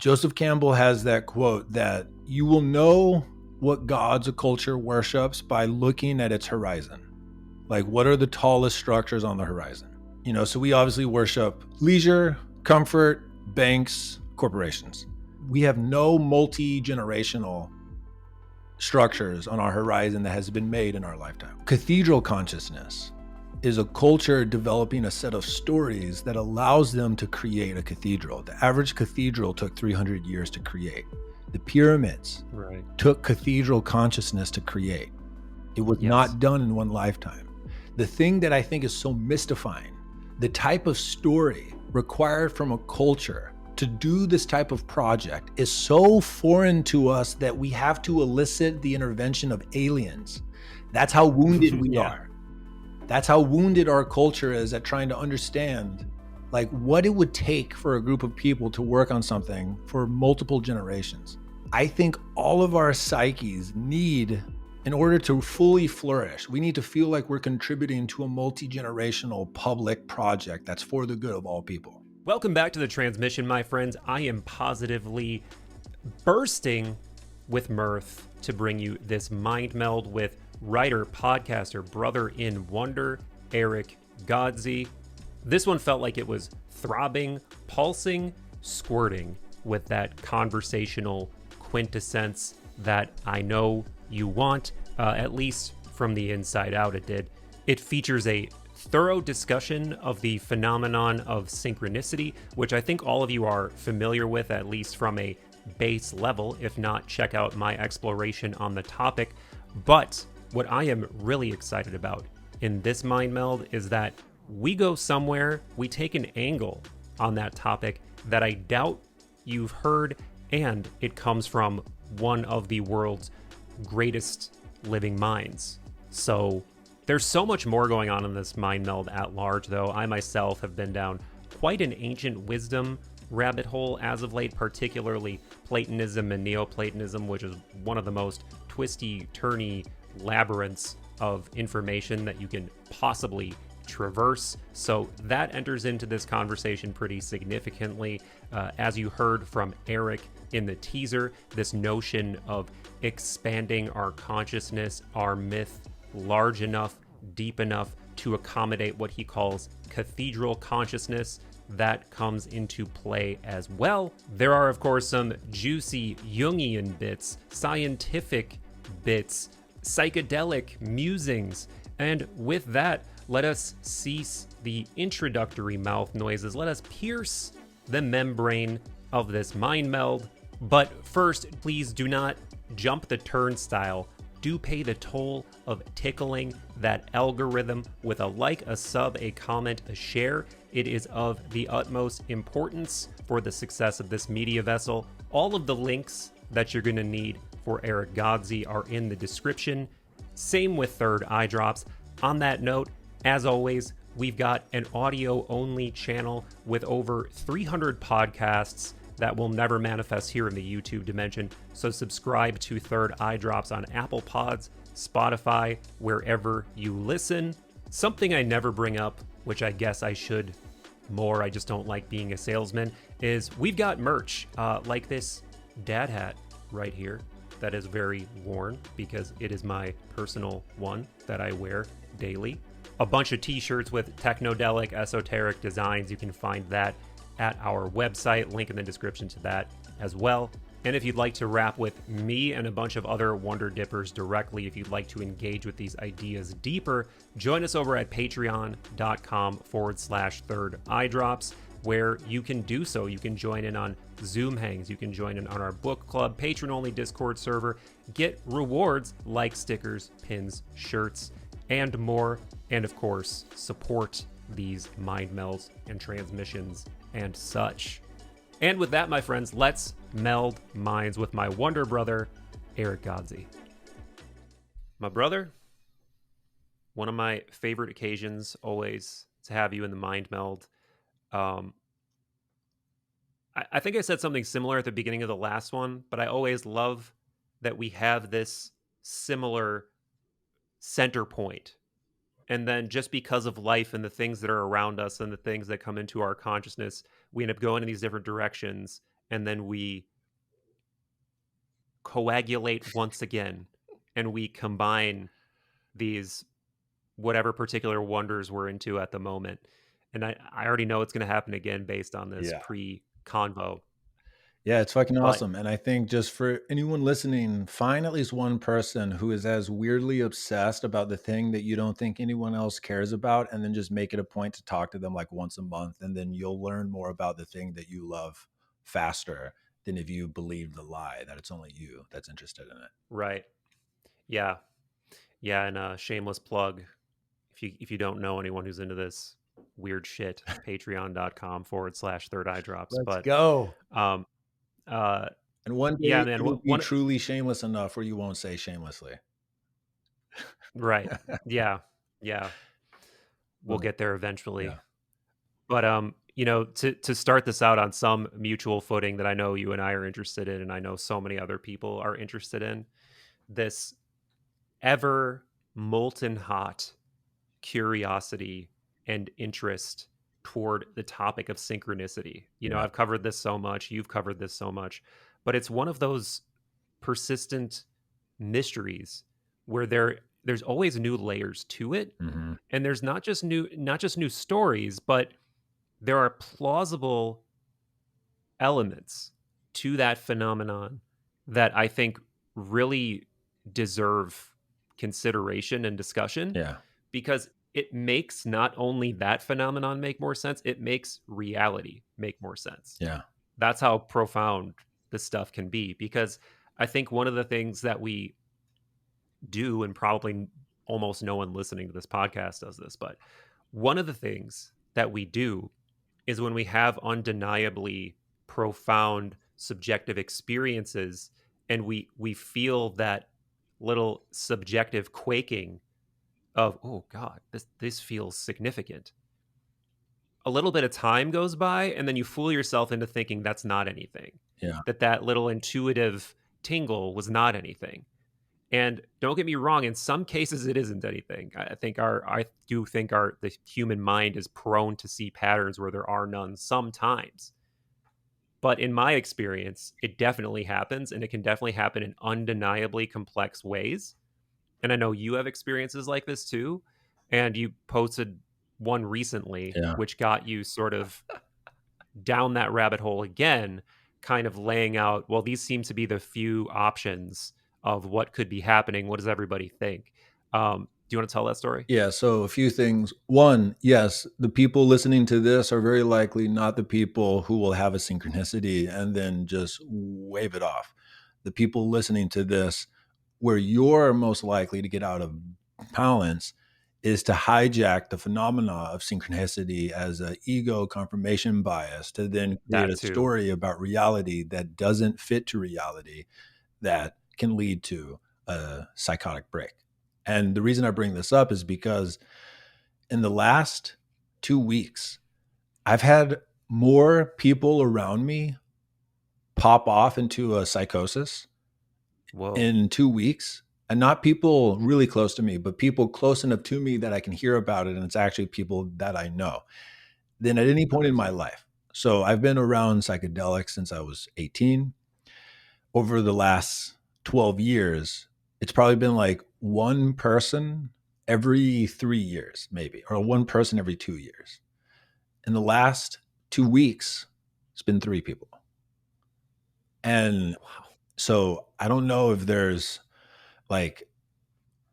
Joseph Campbell has that quote that you will know what gods a culture worships by looking at its horizon. Like, what are the tallest structures on the horizon? So we obviously worship leisure, comfort, banks, corporations. We have no multi-generational structures on our horizon that has been made in our lifetime. Cathedral consciousness is a culture developing a set of stories that allows them to create a cathedral. The average cathedral took 300 years to create. The pyramids took cathedral consciousness to create. It was not done in one lifetime. The thing that I think is so mystifying, the type of story required from a culture to do this type of project is so foreign to us that we have to elicit the intervention of aliens. That's how wounded we are. That's how wounded our culture is at trying to understand like what it would take for a group of people to work on something for multiple generations. I think all of our psyches need, in order to fully flourish, we need to feel like we're contributing to a multi-generational public project that's for the good of all people. Welcome back to the transmission, my friends. I am positively bursting with mirth to bring you this mind meld with writer, podcaster, brother in wonder, Erick Godsey. This one felt like it was throbbing, pulsing, squirting with that conversational quintessence that I know you want, at least from the inside out it did. It features a thorough discussion of the phenomenon of synchronicity, which I think all of you are familiar with, at least from a base level. If not, check out my exploration on the topic. But what I am really excited about in this mind meld is that we go somewhere, we take an angle on that topic that I doubt you've heard, and it comes from one of the world's greatest living minds. So there's so much more going on in this mind meld at large, though. I myself have been down quite an ancient wisdom rabbit hole as of late, particularly Platonism and Neoplatonism, which is one of the most twisty, turny labyrinths of information that you can possibly traverse. So that enters into this conversation pretty significantly. As you heard from Erick in the teaser, this notion of expanding our consciousness, our myth, large enough, deep enough to accommodate what he calls cathedral consciousness, that comes into play as well. There are, of course, some juicy Jungian bits, scientific bits, psychedelic musings, and with that, let us cease the introductory mouth noises. Let us pierce the membrane of this mind meld. But first, please do not jump the turnstile. Do pay the toll of tickling that algorithm with a like, a sub, a comment, a share. It is of the utmost importance for the success of this media vessel. All of the links that you're going to need for Erick Godsey are in the description. Same with Third Eye Drops. On that note, as always, we've got an audio-only channel with over 300 podcasts that will never manifest here in the YouTube dimension. So subscribe to Third Eye Drops on Apple Pods, Spotify, wherever you listen. Something I never bring up, which I guess I should more, I just don't like being a salesman, is we've got merch like this dad hat right here that is very worn because it is my personal one that I wear daily. A bunch of t-shirts with technodelic, esoteric designs. You can find that at our website, link in the description to that as well. And if you'd like to rap with me and a bunch of other Wonder Dippers directly, if you'd like to engage with these ideas deeper, join us over at patreon.com/Third Eye Drops, where you can do so. You can join in on Zoom hangs, you can join in on our book club, patron-only Discord server, get rewards like stickers, pins, shirts, and more. And of course, support these mind melds and transmissions and such. And with that, my friends, let's meld minds with my wonder brother, Erick Godsey. My brother, one of my favorite occasions always to have you in the mind meld. I think I said something similar at the beginning of the last one, but I always love that we have this similar center point. And then just because of life and the things that are around us and the things that come into our consciousness, we end up going in these different directions. and then we coagulate once again, and we combine these whatever particular wonders we're into at the moment. And I already know it's going to happen again based on this Yeah. pre-convo. Yeah, it's fucking But awesome. And I think just for anyone listening, find at least one person who is as weirdly obsessed about the thing that you don't think anyone else cares about, and then just make it a point to talk to them like once a month. And then you'll learn more about the thing that you love faster than if you believe the lie that it's only you that's interested in it. right. Yeah. Yeah. And shameless plug. If you don't know anyone who's into this weird shit, patreon.com/third eye drops. Let's But go. um And one yeah, day man, it'll be one truly shameless enough where you won't say shamelessly. right. Yeah. Yeah. We'll get there eventually. Yeah. But to start this out on some mutual footing that I know you and I are interested in, and I know so many other people are interested in, this ever molten hot curiosity and interest toward the topic of synchronicity. Yeah. I've covered this so much, you've covered this so much, but it's one of those persistent mysteries where there's always new layers to it. Mm-hmm. And there's not just new stories, but there are plausible elements to that phenomenon that I think really deserve consideration and discussion, Yeah. because it makes not only that phenomenon make more sense, it makes reality make more sense. Yeah. That's how profound this stuff can be, because I think one of the things that we do, and probably almost no one listening to this podcast does this, but one of the things that we do is when we have undeniably profound subjective experiences, and we feel that little subjective quaking of, oh god, this feels significant. A little bit of time goes by, and then you fool yourself into thinking that's not anything. Yeah. That little intuitive tingle was not anything. And don't get me wrong, in some cases it isn't anything. I do think the human mind is prone to see patterns where there are none sometimes. But in my experience, it definitely happens, and it can definitely happen in undeniably complex ways. And I know you have experiences like this too. And you posted one recently, Yeah. which got you sort of down that rabbit hole again, kind of laying out, well, these seem to be the few options of what could be happening. What does everybody think? Do you want to tell that story? Yeah, so a few things. One, yes, the people listening to this are very likely not the people who will have a synchronicity and then just wave it off. The people listening to this, where you're most likely to get out of balance, is to hijack the phenomena of synchronicity as an ego confirmation bias to then create That a too. story about reality that doesn't fit to reality, that can lead to a psychotic break. And the reason I bring this up is because in the last 2 weeks, I've had more people around me pop off into a psychosis Whoa. in 2 weeks. And not people really close to me, but people close enough to me that I can hear about it. And it's actually people that I know. Then at any point in my life. So I've been around psychedelics since I was 18. Over the last 12 years, it's probably been like one person every 3 years, maybe, or one person every 2 years. In the last 2 weeks, it's been 3 people. And so I don't know if there's, like,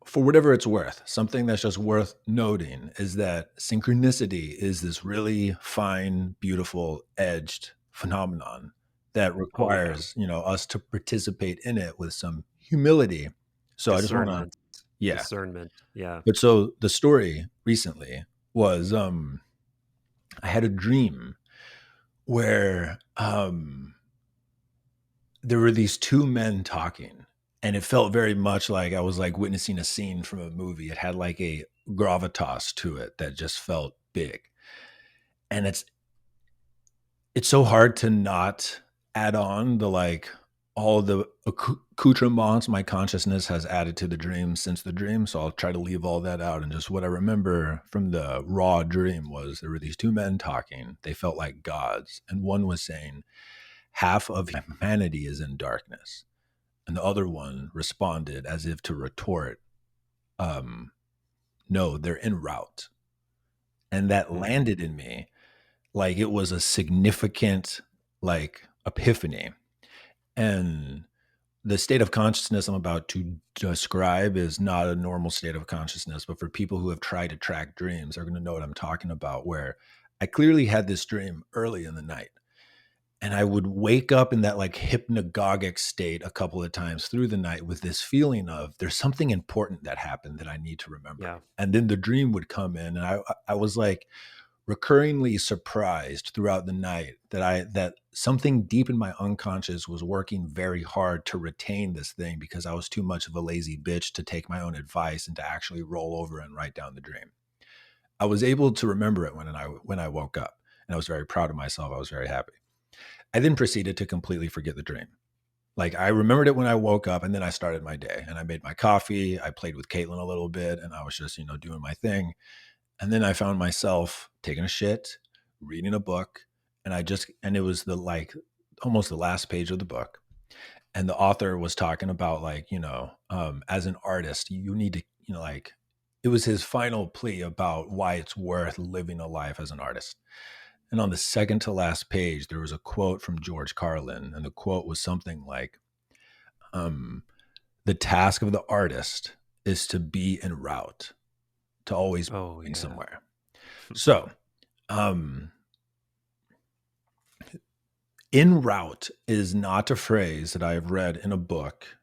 for whatever it's worth, something that's just worth noting is that synchronicity is this really fine, beautiful, edged phenomenon that requires, us to participate in it with some humility. So I just want to, Discernment. Yeah. But so the story recently was, I had a dream where there were these 2 men talking, and it felt very much like I was like witnessing a scene from a movie. It had like a gravitas to it that just felt big. And it's so hard to not add on the, like, all the accoutrements my consciousness has added to the dream since the dream. So I'll try to leave all that out. And just what I remember from the raw dream was there were these 2 men talking. They felt like gods. And one was saying, half of humanity is in darkness. And the other one responded as if to retort, no, they're en route. And that landed in me like it was a significant like epiphany. And the state of consciousness I'm about to describe is not a normal state of consciousness, but for people who have tried to track dreams are going to know what I'm talking about, where I clearly had this dream early in the night. And I would wake up in that like hypnagogic state a couple of times through the night with this feeling of there's something important that happened that I need to remember. Yeah. And then the dream would come in, and I was like recurringly surprised throughout the night that something deep in my unconscious was working very hard to retain this thing because I was too much of a lazy bitch to take my own advice and to actually roll over and write down the dream. I was able to remember it when I woke up, and I was very proud of myself. I was very happy. I then proceeded to completely forget the dream. Like I remembered it when I woke up, and then I started my day and I made my coffee. I played with Caitlin a little bit, and I was just, doing my thing. And then I found myself taking a shit, reading a book, and it was almost the last page of the book. And the author was talking about as an artist, you need to, it was his final plea about why it's worth living a life as an artist. And on the second to last page, there was a quote from George Carlin. And the quote was something like, the task of the artist is to be en route, to always be going somewhere. So, en route is not a phrase that I have read in a book,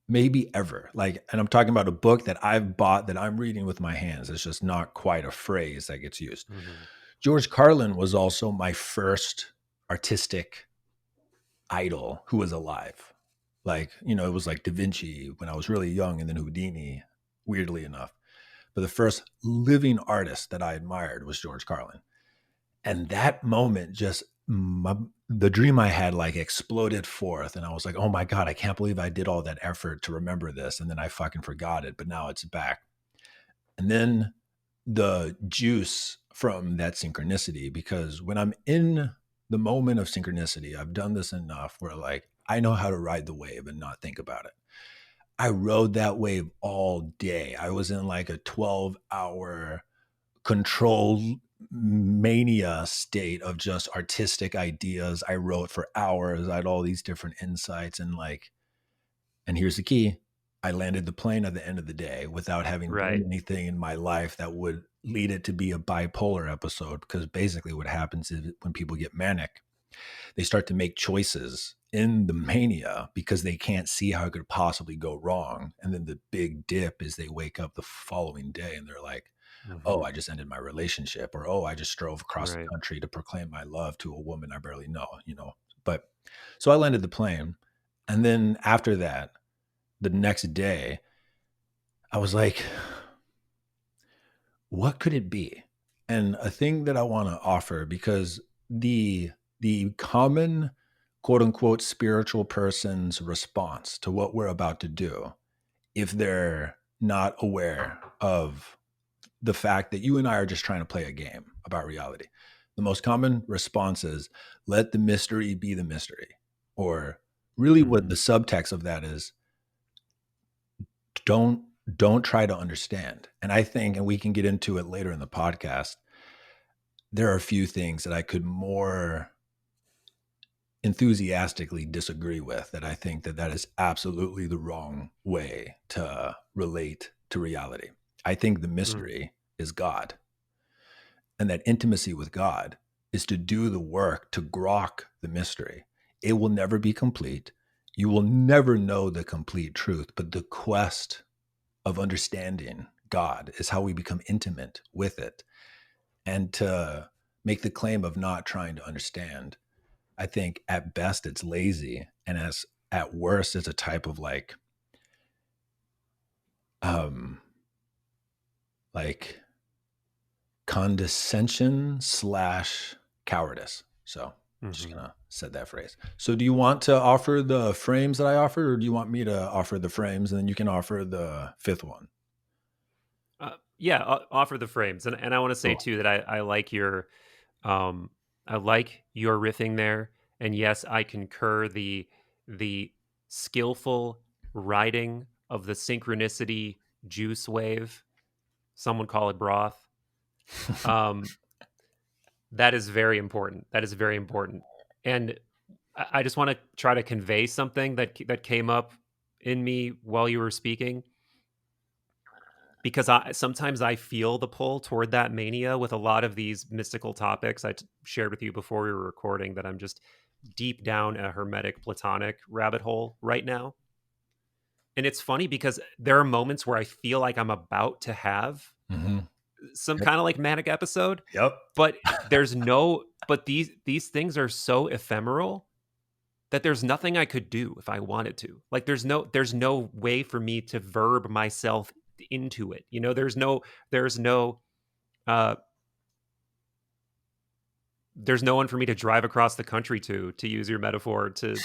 maybe ever. And I'm talking about a book that I've bought that I'm reading with my hands. It's just not quite a phrase that gets used. Mm-hmm. George Carlin was also my first artistic idol who was alive. It was like Da Vinci when I was really young, and then Houdini, weirdly enough. But the first living artist that I admired was George Carlin. And that moment the dream I had exploded forth, and I was like, oh my God, I can't believe I did all that effort to remember this. And then I fucking forgot it, but now it's back. And then the juice from that synchronicity, because when I'm in the moment of synchronicity, I've done this enough where I know how to ride the wave and not think about it. I rode that wave all day. I was in a 12-hour control mania state of just artistic ideas. I wrote for hours. I had all these different insights, and here's the key. I landed the plane at the end of the day without having done anything in my life that would lead it to be a bipolar episode, because basically what happens is when people get manic, they start to make choices in the mania because they can't see how it could possibly go wrong. And then the big dip is they wake up the following day and they're like, oh, I just ended my relationship, or, oh, I just drove across the country to proclaim my love to a woman I barely know, But so I landed the plane. And then after that, the next day, I was like, what could it be? And a thing that I want to offer, because the common quote unquote spiritual person's response to what we're about to do, if they're not aware of the fact that you and I are just trying to play a game about reality, the most common response is, let the mystery be the mystery. Or really what the subtext of that is, don't try to understand. And I think, and we can get into it later in the podcast, there are a few things that I could more enthusiastically disagree with, that I think that is absolutely the wrong way to relate to reality. I think the mystery is God. And that intimacy with God is to do the work to grok the mystery. It will never be complete. You will never know the complete truth, but the quest of understanding God is how we become intimate with it. And to make the claim of not trying to understand, I think at best it's lazy, and at worst it's a type of condescension / cowardice. So I'm just gonna set that phrase. So do you want to offer the frames that I offered, or do you want me to offer the frames and then you can offer the fifth one? Offer the frames. And I want to say too that I like your I like your riffing there, and yes, I concur. The skillful writing of the synchronicity juice wave. Someone call it broth. Um, that is very important. That is very important. And I just want to try to convey something that came up in me while you were speaking, because sometimes I feel the pull toward that mania with a lot of these mystical topics. Shared with you before we were recording that I'm just deep down a hermetic Platonic rabbit hole right now. And it's funny because there are moments where I feel like I'm about to have some Yep. kind of like manic episode, Yep. but these things are so ephemeral that there's nothing I could do if I wanted to. Like there's no way for me to verb myself into it. Uh there's no one for me to drive across the country to use your metaphor to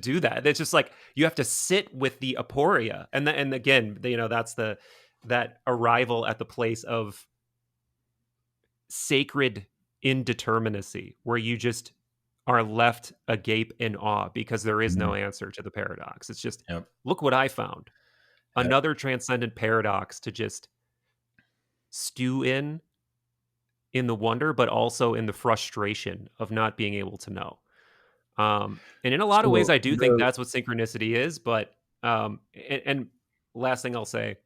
do that. It's just like you have to sit with the aporia, and again, that's that arrival at the place of sacred indeterminacy where you just are left agape in awe because there is no answer to the paradox. It's just, Yep. look what I found. Yep. Another transcendent paradox to just stew in the wonder, but also in the frustration of not being able to know. And in a lot of ways, So I do think that's what synchronicity is. But and last thing I'll say,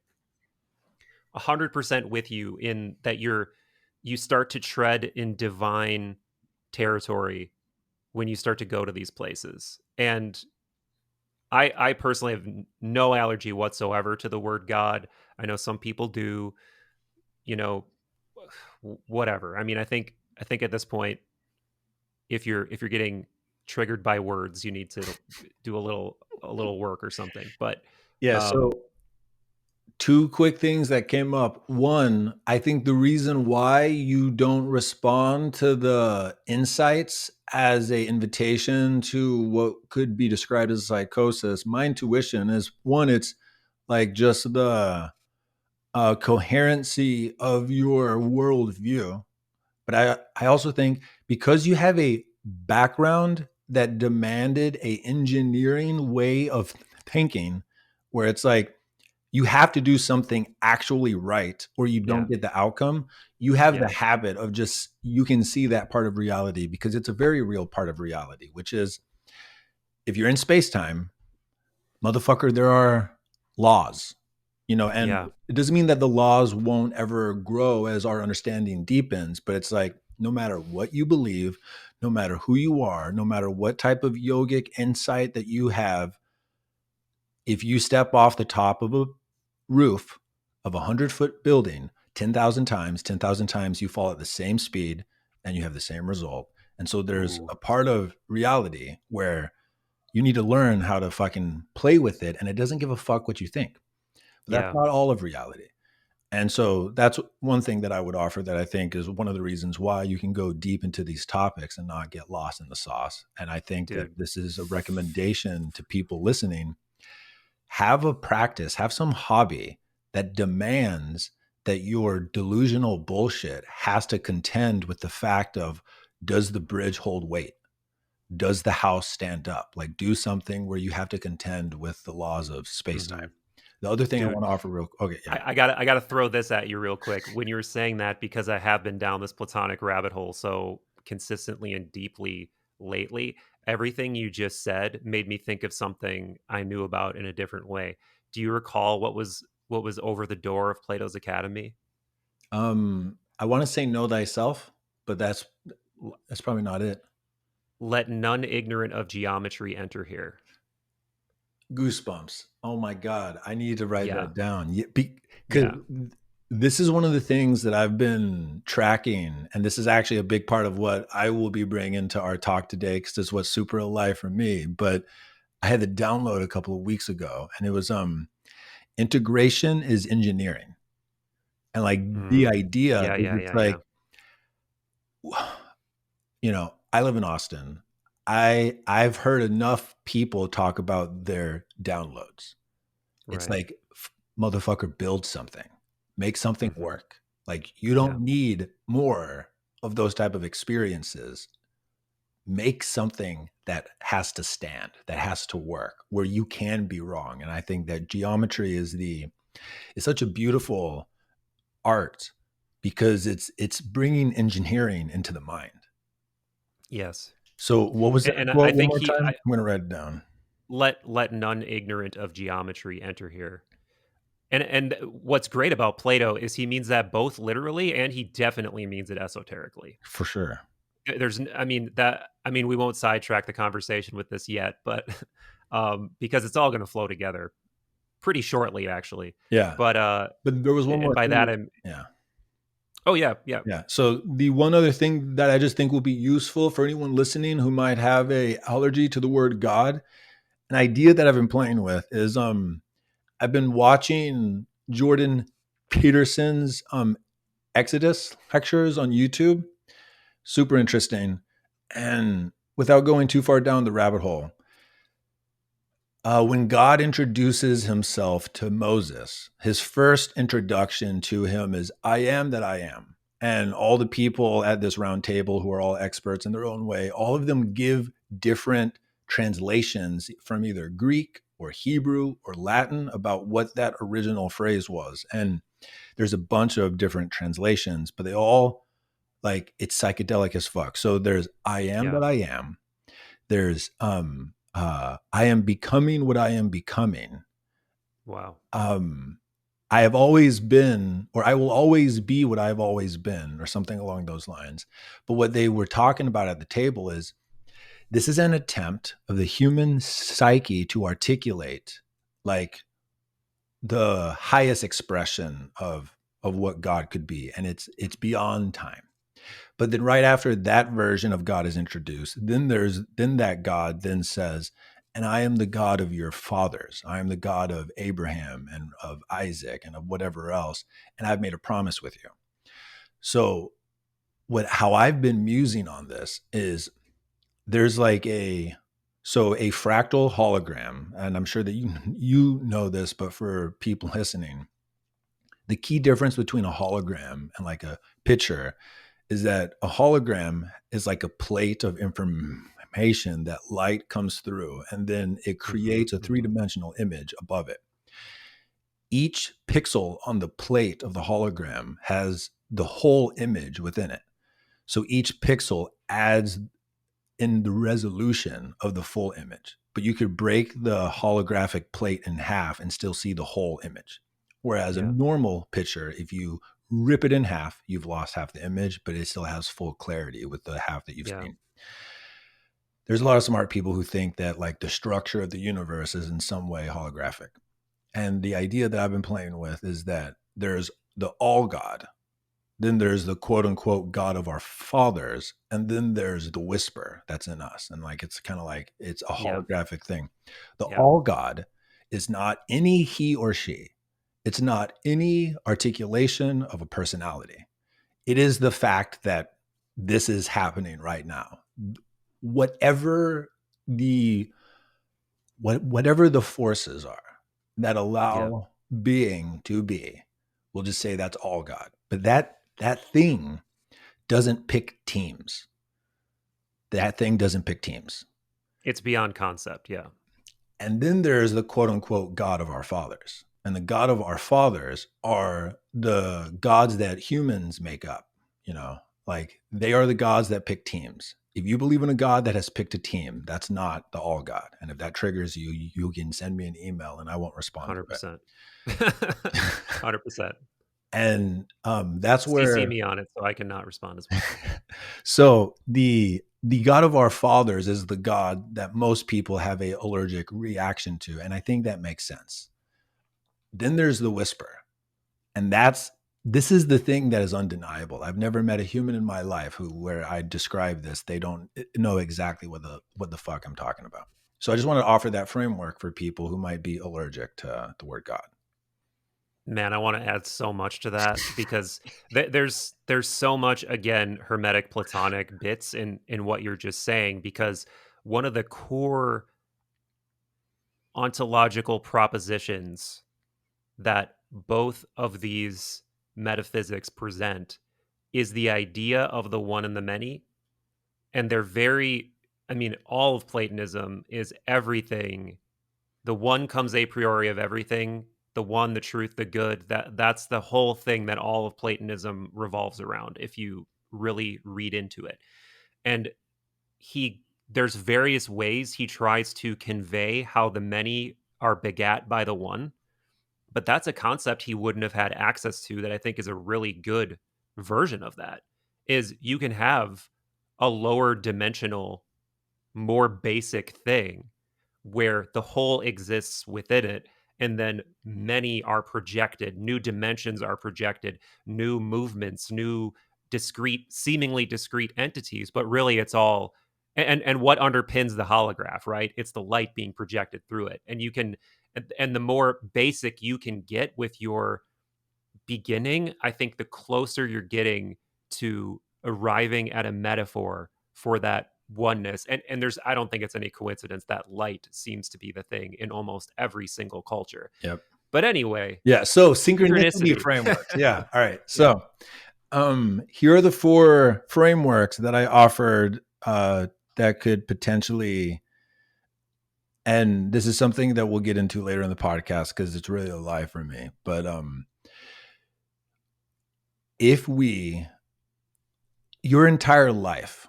100% with you in that you start to tread in divine territory when you start to go to these places. And I personally have no allergy whatsoever to the word God. I know some people do, whatever. I mean, I think at this point, if you're getting triggered by words, you need to do a little work or something. But yeah, so two quick things that came up. One, I think the reason why you don't respond to the insights as a invitation to what could be described as psychosis, my intuition is one, it's like just the coherency of your worldview. But I also think because you have a background that demanded a engineering way of thinking, where it's like you have to do something actually right or you don't get the outcome, you have the habit of just, you can see that part of reality because it's a very real part of reality, which is if you're in space-time, motherfucker, there are laws, and it doesn't mean that the laws won't ever grow as our understanding deepens, but it's like, no matter what you believe, no matter who you are, no matter what type of yogic insight that you have, if you step off the top of a roof of a 100-foot building 10,000 times, you fall at the same speed and you have the same result. And so there's a part of reality where you need to learn how to fucking play with it, and it doesn't give a fuck what you think. But that's not all of reality. And so that's one thing that I would offer that I think is one of the reasons why you can go deep into these topics and not get lost in the sauce. And I think that this is a recommendation to people listening. Have a practice, have some hobby that demands that your delusional bullshit has to contend with the fact of, does the bridge hold weight? Does the house stand up? Like, do something where you have to contend with the laws of space-time. The other thing I want to offer I gotta throw this at you real quick. When you were saying that, because I have been down this Platonic rabbit hole so consistently and deeply lately, everything you just said made me think of something I knew about in a different way. Do you recall what was over the door of Plato's Academy? I want to say know thyself, but that's probably not it. Let none ignorant of geometry enter here. Goosebumps. Oh my God. I need to write that down. Because this is one of the things that I've been tracking. And this is actually a big part of what I will be bringing to our talk today, because this is what's super alive for me. But I had the download a couple of weeks ago, and it was integration is engineering. And like the idea is it's like, I live in Austin. I've heard enough people talk about their downloads. It's like, motherfucker, build something, make something work. Like, you don't need more of those type of experiences make something that has to stand, that has to work, where you can be wrong. And I think that geometry is such a beautiful art because it's bringing engineering into the mind. Yes. So what was that And I quote one think more time? I'm going to write it down. Let none ignorant of geometry enter here. And what's great about Plato is he means that both literally, and he definitely means it esoterically. For sure. We won't sidetrack the conversation with this yet, but because it's all going to flow together pretty shortly, actually. Yeah. But there was one more. By that, yeah. Oh yeah. So the one other thing that I just think will be useful for anyone listening who might have a allergy to the word God, an idea that I've been playing with is I've been watching Jordan Peterson's Exodus lectures on YouTube. Super interesting. And without going too far down the rabbit hole, when God introduces himself to Moses, his first introduction to him is, I am that I am. And all the people at this round table who are all experts in their own way, all of them give different translations from either Greek or Hebrew or Latin about what that original phrase was. And there's a bunch of different translations, but they all, like, it's psychedelic as fuck. So there's I am that I am. There's I am becoming what I am becoming. Wow. I have always been, or I will always be what I've always been, or something along those lines. But what they were talking about at the table is this is an attempt of the human psyche to articulate like the highest expression of what God could be. And it's beyond time. But then right after that version of God is introduced, then that God then says, and I am the God of your fathers. I am the God of Abraham and of Isaac and of whatever else. And I've made a promise with you. So how I've been musing on this is there's like a fractal hologram, and I'm sure that you know this, but for people listening, the key difference between a hologram and like a picture is that a hologram is like a plate of information that light comes through, and then it creates a three-dimensional image above it. Each pixel on the plate of the hologram has the whole image within it. So each pixel adds in the resolution of the full image, but you could break the holographic plate in half and still see the whole image. Whereas a normal picture, if you rip it in half, you've lost half the image, but it still has full clarity with the half that you've seen. There's a lot of smart people who think that like the structure of the universe is in some way holographic. And the idea that I've been playing with is that there's the all God, then there's the quote unquote God of our fathers, and then there's the whisper that's in us. And like, it's kind of like, it's a holographic thing. The all God is not any he or she. It's not any articulation of a personality. It is the fact that this is happening right now. Whatever the forces are that allow being to be, we'll just say that's all God. But that thing doesn't pick teams. That thing doesn't pick teams. It's beyond concept, yeah. And then there's the quote unquote God of our fathers. And the God of our fathers are the gods that humans make up, like they are the gods that pick teams. If you believe in a God that has picked a team, that's not the all God. And if that triggers you, you can send me an email and I won't respond 100%. to it. 100%. And that's where CC me on it so I cannot respond as well. So the God of our fathers is the God that most people have a allergic reaction to. And I think that makes sense. Then there's the whisper. And this is the thing that is undeniable. I've never met a human in my life where I describe this, they don't know exactly what the fuck I'm talking about. So I just want to offer that framework for people who might be allergic to the word God. Man, I want to add so much to that because there's so much, again, Hermetic Platonic bits in what you're just saying, because one of the core ontological propositions that both of these metaphysics present is the idea of the one and the many. And they're very, I mean, all of Platonism is everything. The one comes a priori of everything, the one, the truth, the good. That's the whole thing that all of Platonism revolves around, if you really read into it. And there's various ways he tries to convey how the many are begat by the one, but that's a concept he wouldn't have had access to, that I think is a really good version of that. Is you can have a lower dimensional, more basic thing where the whole exists within it, and then many are projected, new dimensions are projected, new movements, new seemingly discrete entities, but really it's all, and what underpins the holograph, right? It's the light being projected through it. And you can, and the more basic you can get with your beginning, I think the closer you're getting to arriving at a metaphor for that oneness. And there's, I don't think it's any coincidence that light seems to be the thing in almost every single culture. Yep. But anyway. Yeah. So synchronicity frameworks. Yeah. All right. So here are the 4 frameworks that I offered that could potentially, and this is something that we'll get into later in the podcast because it's really alive for me. But if your entire life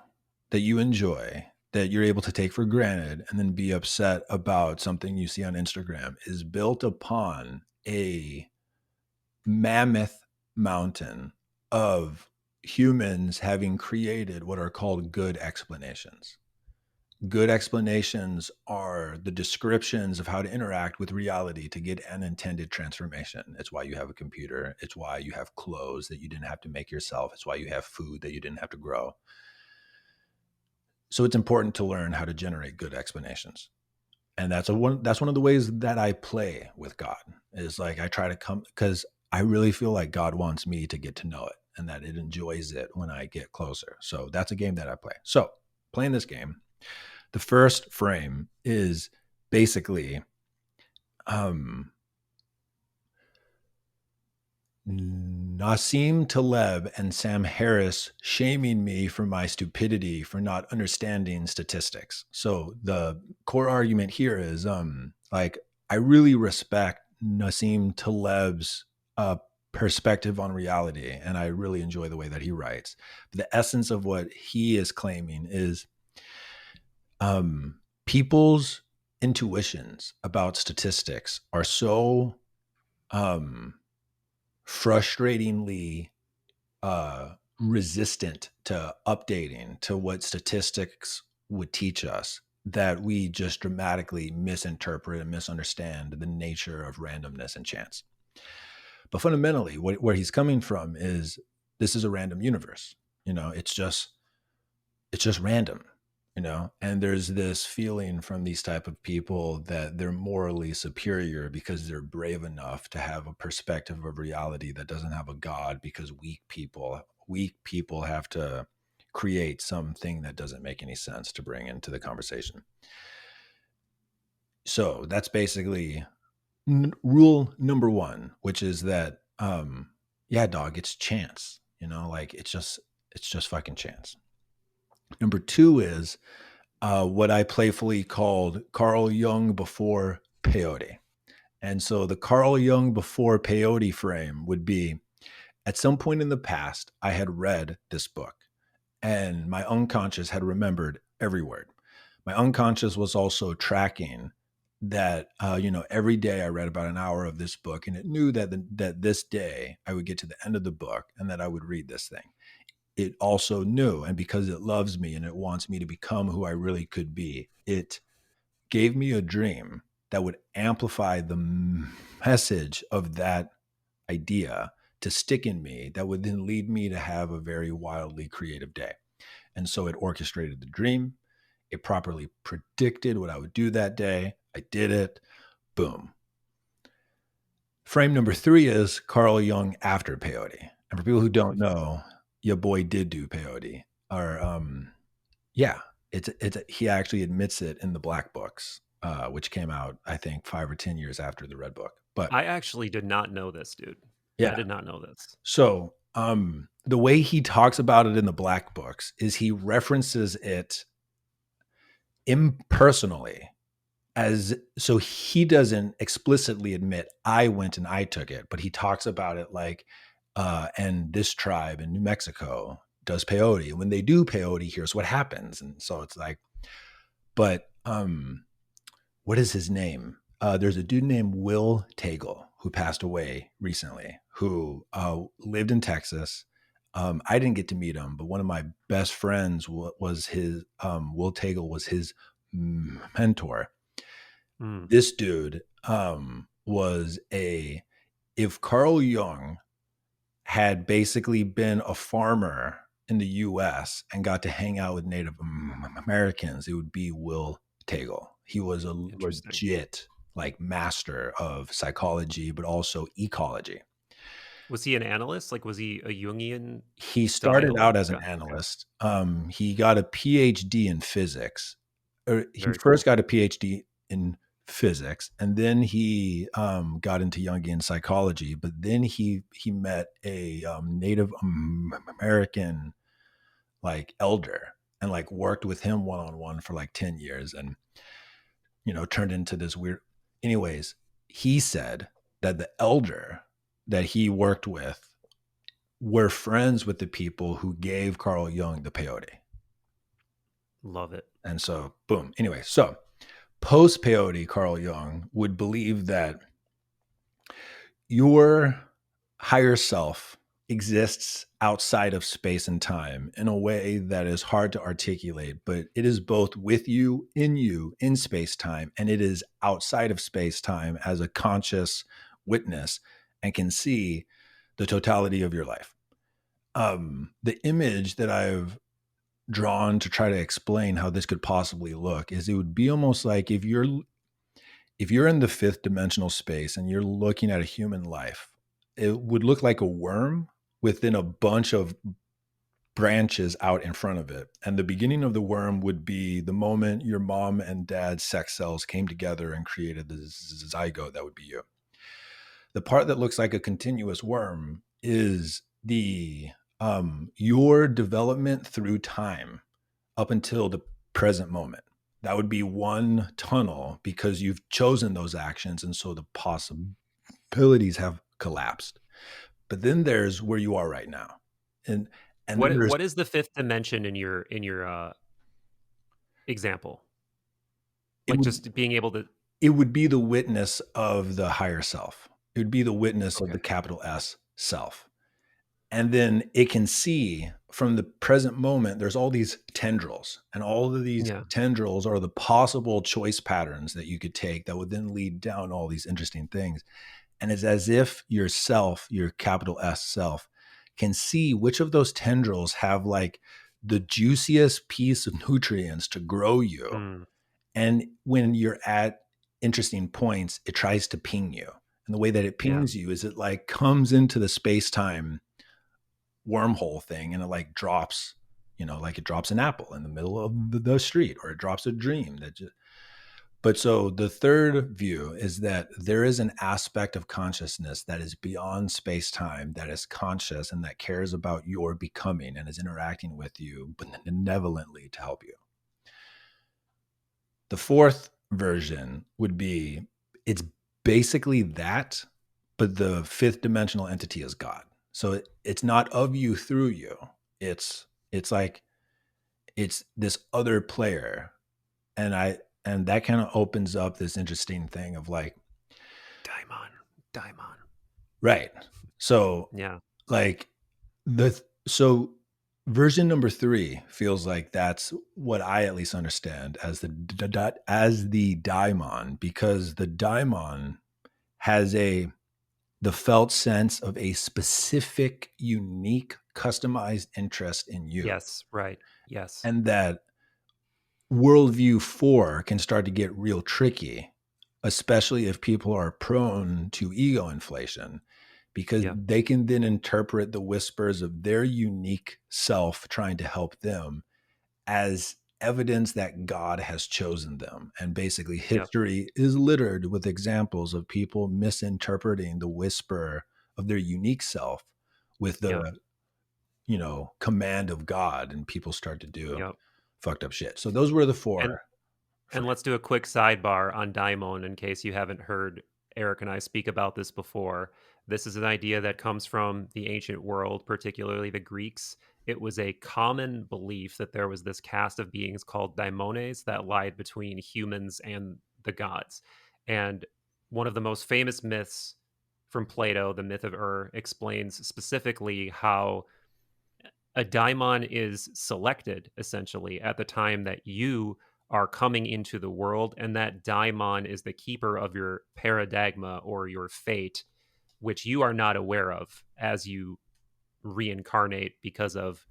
that you enjoy, that you're able to take for granted and then be upset about something you see on Instagram, is built upon a mammoth mountain of humans having created what are called good explanations. Good explanations are the descriptions of how to interact with reality to get an intended transformation. It's why you have a computer. It's why you have clothes that you didn't have to make yourself. It's why you have food that you didn't have to grow. So it's important to learn how to generate good explanations. And that's one of the ways that I play with God, is like I try to come, because I really feel like God wants me to get to know it and that it enjoys it when I get closer. So that's a game that I play. So playing this game, the first frame is basically Nassim Taleb and Sam Harris shaming me for my stupidity for not understanding statistics. So the core argument here is like, I really respect Nassim Taleb's perspective on reality, and I really enjoy the way that he writes. But the essence of what he is claiming is people's intuitions about statistics are so frustratingly resistant to updating to what statistics would teach us, that we just dramatically misinterpret and misunderstand the nature of randomness and chance. But fundamentally, where he's coming from is, this is a random universe. It's just random. And there's this feeling from these type of people that they're morally superior because they're brave enough to have a perspective of reality that doesn't have a God, because weak people have to create something that doesn't make any sense to bring into the conversation. So that's basically rule number 1, which is that, yeah, dog, it's chance, like it's just fucking chance. Number 2 is what I playfully called Carl Jung before peyote. And so the Carl Jung before peyote frame would be, at some point in the past, I had read this book and my unconscious had remembered every word. My unconscious was also tracking that, every day I read about an hour of this book, and it knew that this day I would get to the end of the book and that I would read this thing. It also knew, and because it loves me and it wants me to become who I really could be, it gave me a dream that would amplify the message of that idea to stick in me, that would then lead me to have a very wildly creative day. And so it orchestrated the dream. It properly predicted what I would do that day. I did it. Boom. Frame number 3 is Carl Jung after peyote. And for people who don't know, your boy did do peyote. Or yeah, he actually admits it in the Black Books, which came out, I think, 5 or 10 years after the Red Book. But I actually did not know this, dude. Yeah, I did not know this. So The way he talks about it in the Black Books is he references it impersonally, as so he doesn't explicitly admit I went and I took it, but he talks about it like, and this tribe in New Mexico does peyote. When they do peyote, here's what happens. And so it's like, but what is his name? There's a dude named Will Tagle who passed away recently, who lived in Texas. I didn't get to meet him, but one of my best friends was his, Will Tagle was his mentor. This dude was if Carl Jung had basically been a farmer in the US and got to hang out with Native Americans, it would be Will Tagle. He was a legit like master of psychology, but also ecology. Was he an analyst? Like, was he a Jungian? He started out as an analyst. He got a PhD in physics. He first got a PhD in physics, and then he got into Jungian psychology. But then he met a Native American like elder and like worked with him one-on-one for like 10 years, and turned into this weird. Anyways, he said that the elder that he worked with were friends with the people who gave Carl Jung the peyote. Love it. And so, boom. Anyway, so post peyote, Carl Jung would believe that your higher self exists outside of space and time in a way that is hard to articulate, but it is both with you in space time, and it is outside of space time as a conscious witness and can see the totality of your life. The image that I've drawn to try to explain how this could possibly look is it would be almost like if you're in the fifth dimensional space and you're looking at a human life, it would look like a worm within a bunch of branches out in front of it. And the beginning of the worm would be the moment your mom and dad's sex cells came together and created the zygote that would be you. The part that looks like a continuous worm is the your development through time up until the present moment. That would be one tunnel because you've chosen those actions, and so the possibilities have collapsed. But then there's where you are right now, and what is the fifth dimension in your example? Like just being able to. It would be the witness of the higher self. It would be the witness of the capital S self. And then it can see from the present moment, there's all these tendrils, and all of these tendrils are the possible choice patterns that you could take that would then lead down all these interesting things. And it's as if yourself, your capital S self, can see which of those tendrils have like the juiciest piece of nutrients to grow you. And when you're at interesting points, it tries to ping you. And the way that it pings you is it like comes into the space-time wormhole thing, and it like drops, like it drops an apple in the middle of the street, or it drops a dream that just. But so the third view is that there is an aspect of consciousness that is beyond space-time, that is conscious and that cares about your becoming and is interacting with you benevolently to help you. The fourth version would be, it's basically that, but the fifth dimensional entity is God. So it's not of you through you. It's like, it's this other player. And that kind of opens up this interesting thing of like Daimon. Right. So like so version number 3 feels like that's what I at least understand as the daimon, because the daimon has the felt sense of a specific, unique, customized interest in you. Yes, right. Yes. And that worldview 4 can start to get real tricky, especially if people are prone to ego inflation, because they can then interpret the whispers of their unique self trying to help them as evidence that God has chosen them. And basically history is littered with examples of people misinterpreting the whisper of their unique self with the command of God, and people start to do Yep. fucked up shit. So those were the four. And let's do a quick sidebar on daimon in case you haven't heard Eric and I speak about this before. This is an idea that comes from the ancient world, particularly the Greeks. It was a common belief that there was this caste of beings called daimones that lied between humans and the gods. And one of the most famous myths from Plato, the myth of explains specifically how a daimon is selected essentially at the time that you are coming into the world, and that daimon is the keeper of your paradigma or your fate, which you are not aware of as you reincarnate because of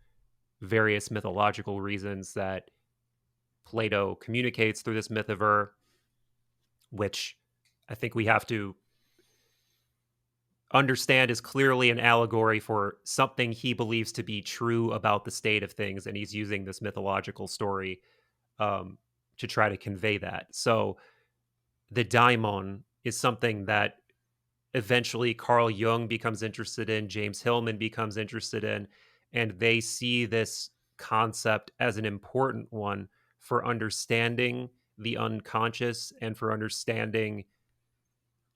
various mythological reasons that Plato communicates through this myth of which I think we have to understand is clearly an allegory for something he believes to be true about the state of things, and he's using this mythological story to try to convey that. So the daimon is something that eventually Carl Jung becomes interested in, James Hillman becomes interested in, and they see this concept as an important one for understanding the unconscious and for understanding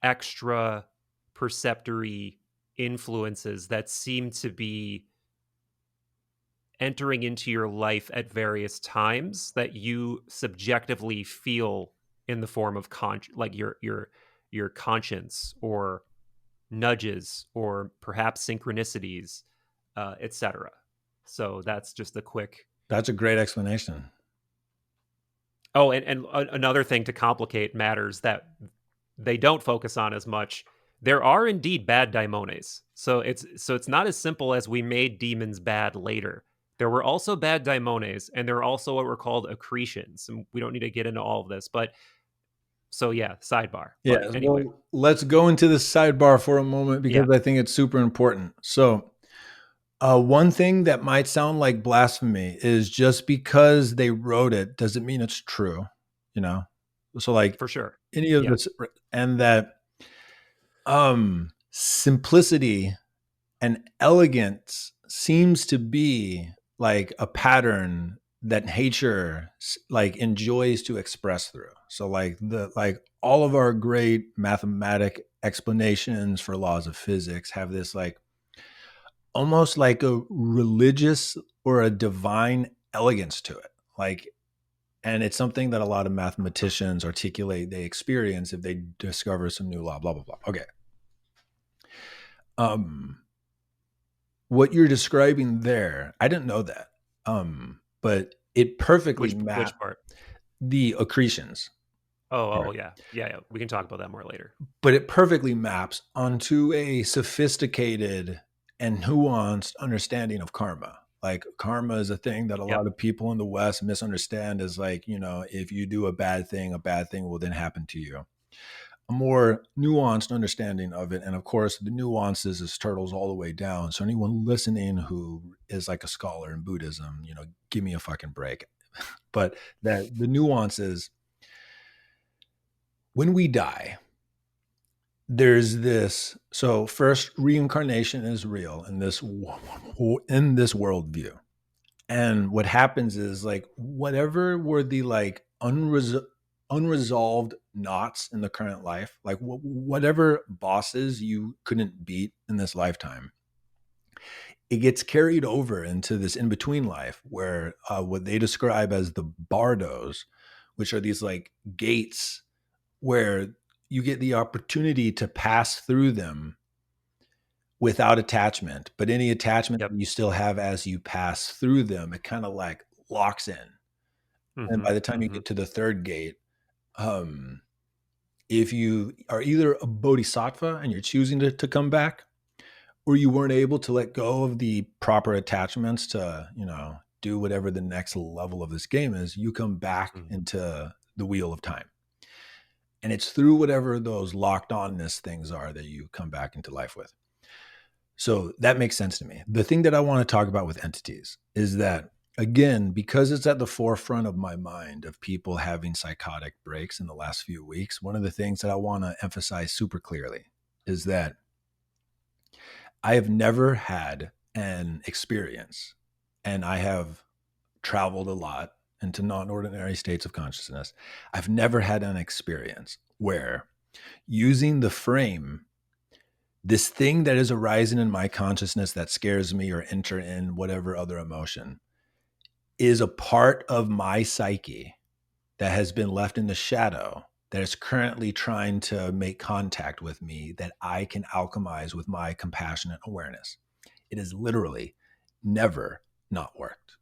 extra perceptory influences that seem to be entering into your life at various times that you subjectively feel in the form of like your conscience or nudges or perhaps synchronicities, etc. So that's just a quick. That's a great explanation. Oh, and another thing to complicate matters that they don't focus on as much. There are indeed bad daimones. So it's not as simple as we made demons bad later. There were also bad daimones, and there are also what were called accretions. And we don't need to get into all of this, but so yeah, sidebar. Yeah, But anyway. well, let's go into the sidebar for a moment because I think it's super important. So one thing that might sound like blasphemy is just because they wrote it doesn't mean it's true, So like for sure, any of this, and that simplicity and elegance seems to be like a pattern that nature like enjoys to express through. So like all of our great mathematic explanations for laws of physics have this like almost like a religious or a divine elegance to it. Like, and it's something that a lot of mathematicians articulate they experience if they discover some new law, blah, blah, blah. Okay. What you're describing there, I didn't know that. But it perfectly maps which part? The accretions. Oh, yeah. We can talk about that more later. But it perfectly maps onto a sophisticated and nuanced understanding of karma. Like karma is a thing that a lot of people in the West misunderstand as like, if you do a bad thing will then happen to you. A more nuanced understanding of it. And of course, the nuances is turtles all the way down. So anyone listening who is like a scholar in Buddhism, give me a fucking break. But that the nuances, when we die, there's this. So first, reincarnation is real in this worldview. And what happens is like whatever were the like unresolved knots in the current life, like whatever bosses you couldn't beat in this lifetime, it gets carried over into this in-between life where what they describe as the bardos, which are these like gates where you get the opportunity to pass through them without attachment, but any attachment that you still have as you pass through them, it kind of like locks in. Mm-hmm. And by the time you get to the third gate, if you are either a bodhisattva and you're choosing to come back, or you weren't able to let go of the proper attachments to, do whatever the next level of this game is, you come back into the wheel of time. And it's through whatever those locked onness things are that you come back into life with. So that makes sense to me. The thing that I want to talk about with entities is that, again, because it's at the forefront of my mind of people having psychotic breaks in the last few weeks, one of the things that I want to emphasize super clearly is that I have never had an experience. And I have traveled a lot into non-ordinary states of consciousness. I've never had an experience where using the frame, this thing that is arising in my consciousness that scares me or enter in whatever other emotion is a part of my psyche that has been left in the shadow that is currently trying to make contact with me that I can alchemize with my compassionate awareness. It has literally never not worked.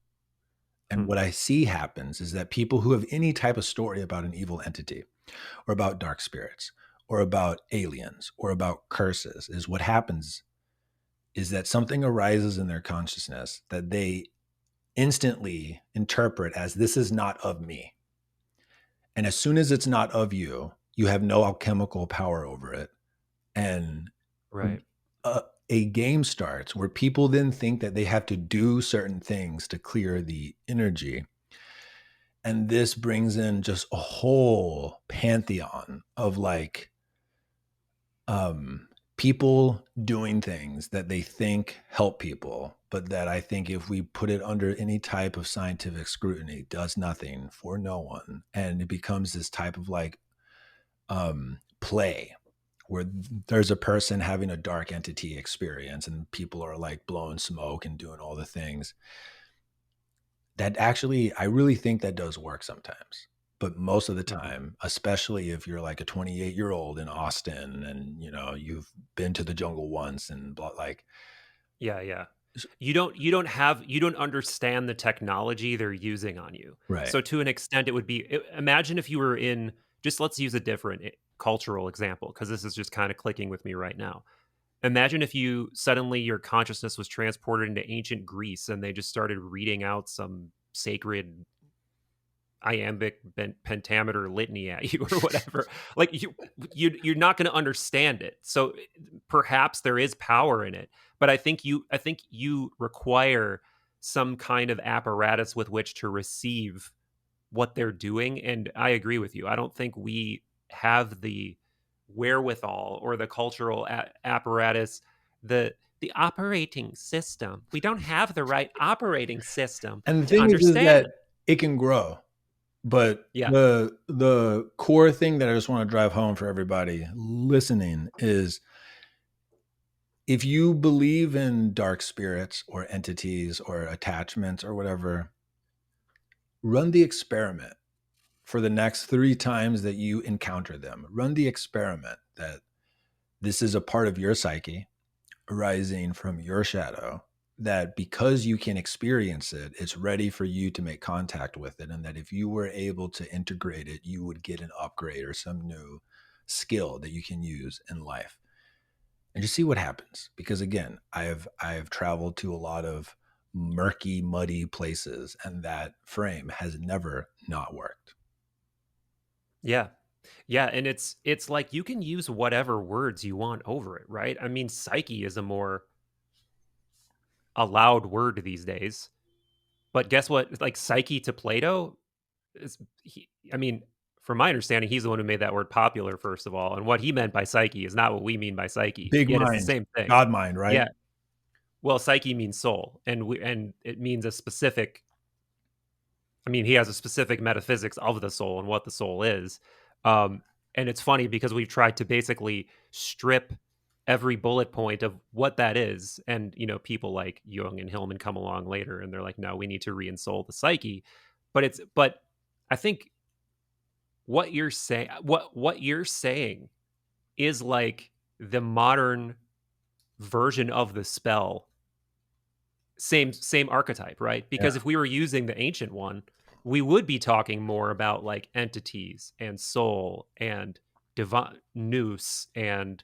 And what I see happens is that people who have any type of story about an evil entity or about dark spirits or about aliens or about curses, is what happens is that something arises in their consciousness that they instantly interpret as, this is not of me. And as soon as it's not of you, you have no alchemical power over it. And Right. A game starts where people then think that they have to do certain things to clear the energy. And this brings in just a whole pantheon of like people doing things that they think help people, but that I think if we put it under any type of scientific scrutiny, does nothing for no one. And it becomes this type of like play where there's a person having a dark entity experience and people are like blowing smoke and doing all the things. That actually, I really think that does work sometimes. But most of the time, especially if you're like a 28-year-old in Austin and, you know, you've been to the jungle once and blah, like. Yeah. You don't understand the technology they're using on you. Right. So to an extent, it would be, imagine if you were in, just let's use a different cultural example, because this is just kind of clicking with me right now. Imagine if you suddenly your consciousness was transported into ancient Greece and they just started reading out some sacred iambic pentameter litany at you or whatever. Like you're not going to understand it. So perhaps there is power in it, but I think you require some kind of apparatus with which to receive what they're doing. And I agree with you. I don't think we have the wherewithal or the cultural apparatus, the operating system. We don't have the right operating system And the to thing is understand. that it can grow. But Yeah. the core thing that I just want to drive home for everybody listening is, if you believe in dark spirits or entities or attachments or whatever, run the experiment for the next 3 times that you encounter them. Run the experiment that this is a part of your psyche arising from your shadow, that because you can experience it, it's ready for you to make contact with it. And that if you were able to integrate it, you would get an upgrade or some new skill that you can use in life. And just see what happens. Because again, I have traveled to a lot of murky, muddy places, and that frame has never not worked. Yeah. And it's like you can use whatever words you want over it, right? I mean, psyche is a more allowed word these days. But guess what? Like Psyche to Plato is I mean, from my understanding, he's the one who made that word popular, first of all. And what he meant by psyche is not what we mean by psyche. Big Yet it's the mind, same thing. God mind, right? Yeah. Well, psyche means soul, and it means a specific. I mean, he has a specific metaphysics of the soul and what the soul is. And it's funny because we've tried to basically strip every bullet point of what that is. And, you know, people like Jung and Hillman come along later and they're like, no, we need to re-ensoul the psyche. But I think what you're saying is like the modern version of the spell. Same archetype, right? Because if we were using the ancient one, we would be talking more about like entities and soul and divine nous and,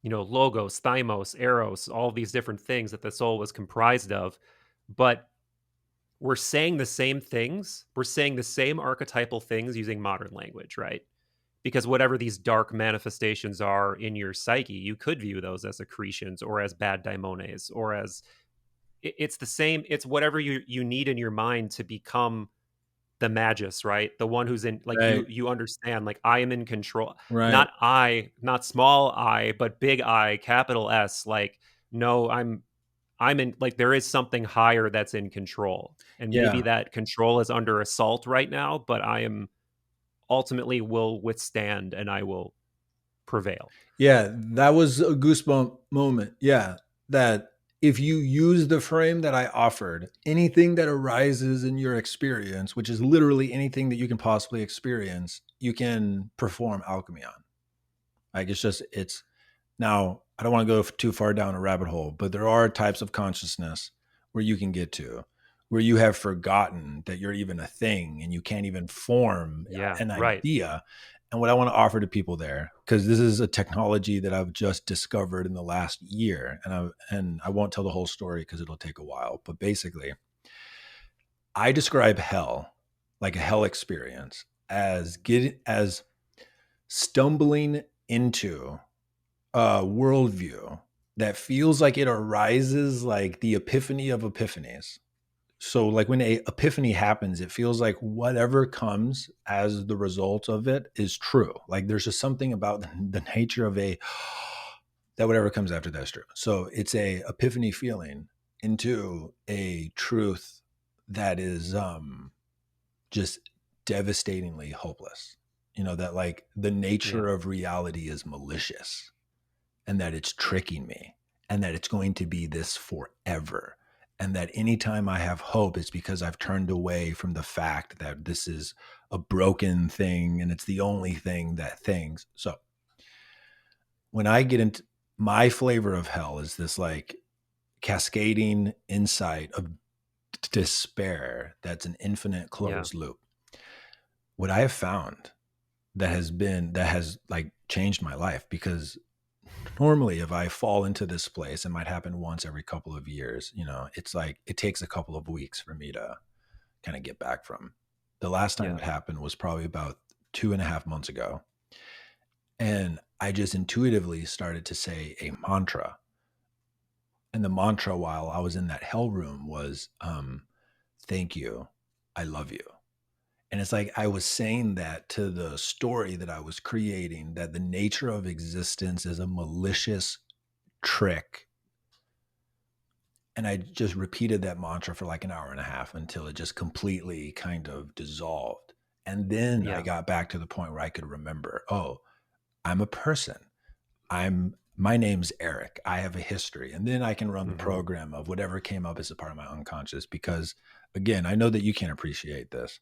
you know, logos, thymos, eros, all these different things that the soul was comprised of. But we're saying the same things. We're saying the same archetypal things using modern language, right? Because whatever these dark manifestations are in your psyche, you could view those as accretions or as bad daimones or as it's the same. It's whatever you need in your mind to become the magus, right? The one who's in, like, Right. you understand, like, I am in control. Right. Not small I, but big I, capital S. Like, no, I'm in, like, there is something higher that's in control, and maybe Yeah. that control is under assault right now, but I am ultimately will withstand and I will prevail. Yeah, that was a goosebump moment. Yeah, that if you use the frame that I offered, anything that arises in your experience, which is literally anything that you can possibly experience, you can perform alchemy on. Like it's now, I don't want to go too far down a rabbit hole, but there are types of consciousness where you can get to, where you have forgotten that you're even a thing and you can't even form Yeah, an right. idea. And what I want to offer to people there, because this is a technology that I've just discovered in the last year, and I won't tell the whole story because it'll take a while. But basically, I describe hell, like a hell experience, as stumbling into a worldview that feels like it arises like the epiphany of epiphanies. So like when a epiphany happens, it feels like whatever comes as the result of it is true. Like there's just something about the nature of that whatever comes after that's true. So it's a epiphany feeling into a truth that is just devastatingly hopeless. You know, that like the nature Yeah. of reality is malicious and that it's tricking me and that it's going to be this forever. And that anytime I have hope, it's because I've turned away from the fact that this is a broken thing and it's the only thing that things. So when I get into my flavor of hell is this like cascading insight of despair that's an infinite Yeah. closed loop. What I have found that has like changed my life, because normally if I fall into this place, it might happen once every couple of years, you know, it's like it takes a couple of weeks for me to kind of get back from. The last time Yeah. it happened was probably about 2.5 months ago. And I just intuitively started to say a mantra. And the mantra while I was in that hell room was, thank you. I love you. And it's like I was saying that to the story that I was creating, that the nature of existence is a malicious trick. And I just repeated that mantra for like an hour and a half until it just completely kind of dissolved. And then I Yeah. got back to the point where I could remember, oh, I'm a person. My name's Eric. I have a history. And then I can run the Hmm. program of whatever came up as a part of my unconscious. Because again, I know that you can appreciate this.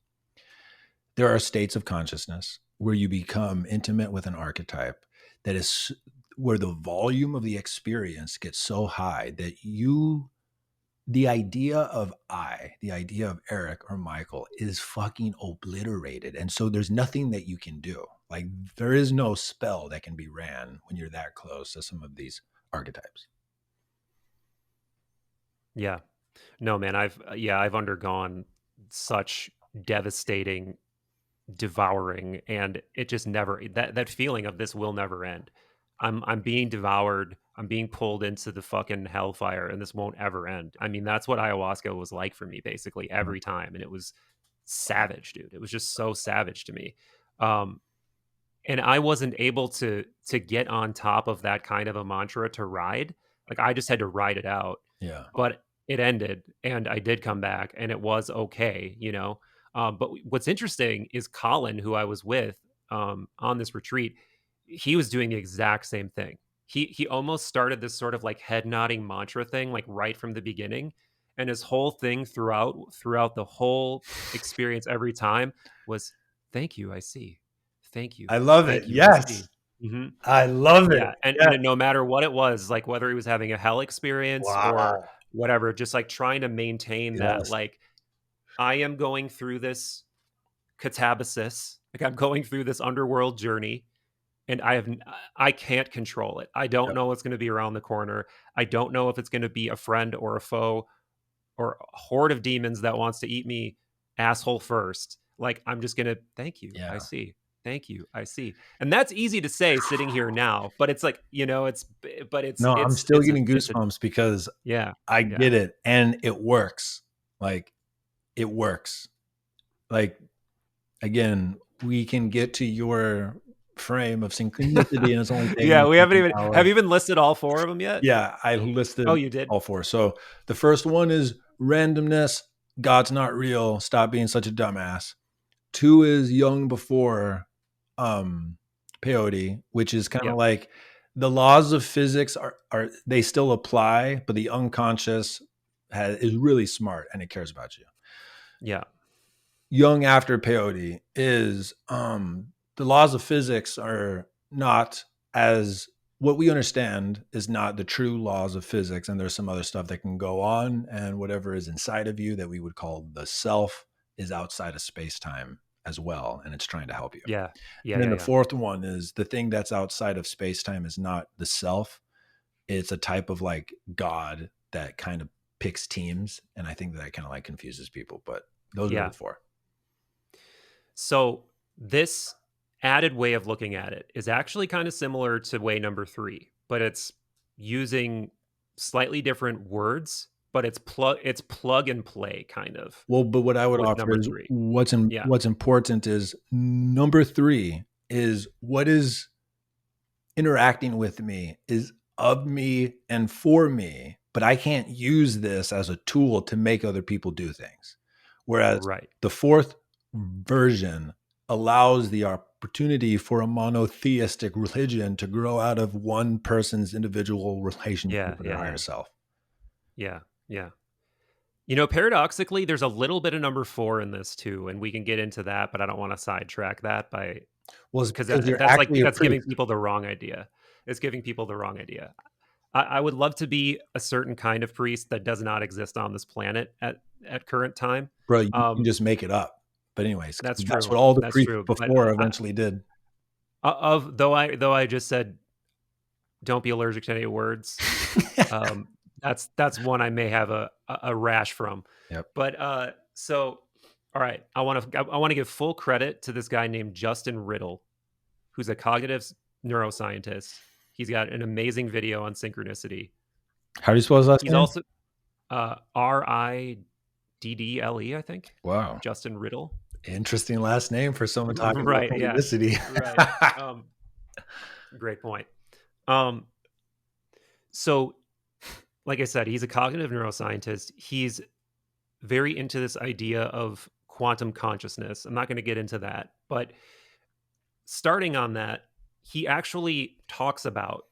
There are states of consciousness where you become intimate with an archetype that is where the volume of the experience gets so high that the idea of the idea of Eric or Michael is fucking obliterated. And so there's nothing that you can do. Like there is no spell that can be ran when you're that close to some of these archetypes. Yeah. No, man, I've undergone such devastating devouring, and it just never, that feeling of this will never end. I'm being devoured, I'm being pulled into the fucking hellfire, and this won't ever end. I mean, that's what ayahuasca was like for me basically every time, and it was savage, dude. It was just so savage to me. um and I wasn't able to get on top of that kind of a mantra to ride. Like I just had to ride it out, Yeah. but it ended and I did come back and it was okay, you know. But what's interesting is Colin, who I was with on this retreat, he was doing the exact same thing. He almost started this sort of like head nodding mantra thing, like right from the beginning, and his whole thing throughout the whole experience every time was, "Thank you, I see. Thank you, I love it. thank you, I Yes. see." Hmm. I love it. Yeah, and Yeah. no matter what it was, like whether he was having a hell experience or Wow. whatever, just like trying to maintain that, Yes. like, I am going through this catabasis, like I'm going through this underworld journey, and I can't control it. I don't Yep. know what's going to be around the corner. I don't know if it's going to be a friend or a foe or a horde of demons that wants to eat me asshole first. Like I'm just going to, thank you, I Yeah. see. Thank you, I see. And that's easy to say sitting here now, but it's like, you know, but No, I'm still getting it's a goosebumps because yeah. I Yeah. get it and it works. Like it works. Like again, we can get to your frame of synchronicity, and it's only taking Yeah, we haven't an even. hour. Have you even listed all 4 of them yet? Yeah, I listed Oh, you did? all 4. So the first one is randomness. God's not real. Stop being such a dumbass. 2 is Jung before peyote, which is kind of Yep. like the laws of physics are they still apply, but the unconscious is really smart and it cares about you. Yeah. Jung after peyote is the laws of physics are not as what we understand is not the true laws of physics, and there's some other stuff that can go on, and whatever is inside of you that we would call the self is outside of space-time as well, and it's trying to help you. Yeah. Yeah. And then Yeah. the fourth one is the thing that's outside of space-time is not the self. It's a type of like God that kind of picks teams, and I think that kind of like confuses people, but those are the 4. So this added way of looking at it is actually kind of similar to way number 3, but it's using slightly different words, but it's plug and play kind of. Well, but what I would offer is what's important is number 3 is what is interacting with me is of me and for me, but I can't use this as a tool to make other people do things. Whereas the 4th version allows the opportunity for a monotheistic religion to grow out of one person's individual relationship with their higher self. Yeah. Yeah. You know, paradoxically, there's a little bit of number 4 in this too, and we can get into that, but I don't want to sidetrack that because that's giving people the wrong idea. It's giving people the wrong idea. I would love to be a certain kind of priest that does not exist on this planet at current time. Bro, you can just make it up. But anyways, that's true. That's what all the priests before eventually did. Though I just said, don't be allergic to any words. That's one I may have a rash from. Yep. But so, all right, I want to give full credit to this guy named Justin Riddle, who's a cognitive neuroscientist. He's got an amazing video on synchronicity. How do you spell his last name? He's also Riddle, I think. Wow. Justin Riddle. Interesting last name for someone talking about synchronicity. Right. Great point. So, like I said, he's a cognitive neuroscientist. He's very into this idea of quantum consciousness. I'm not going to get into that, but starting on that, he actually talks about,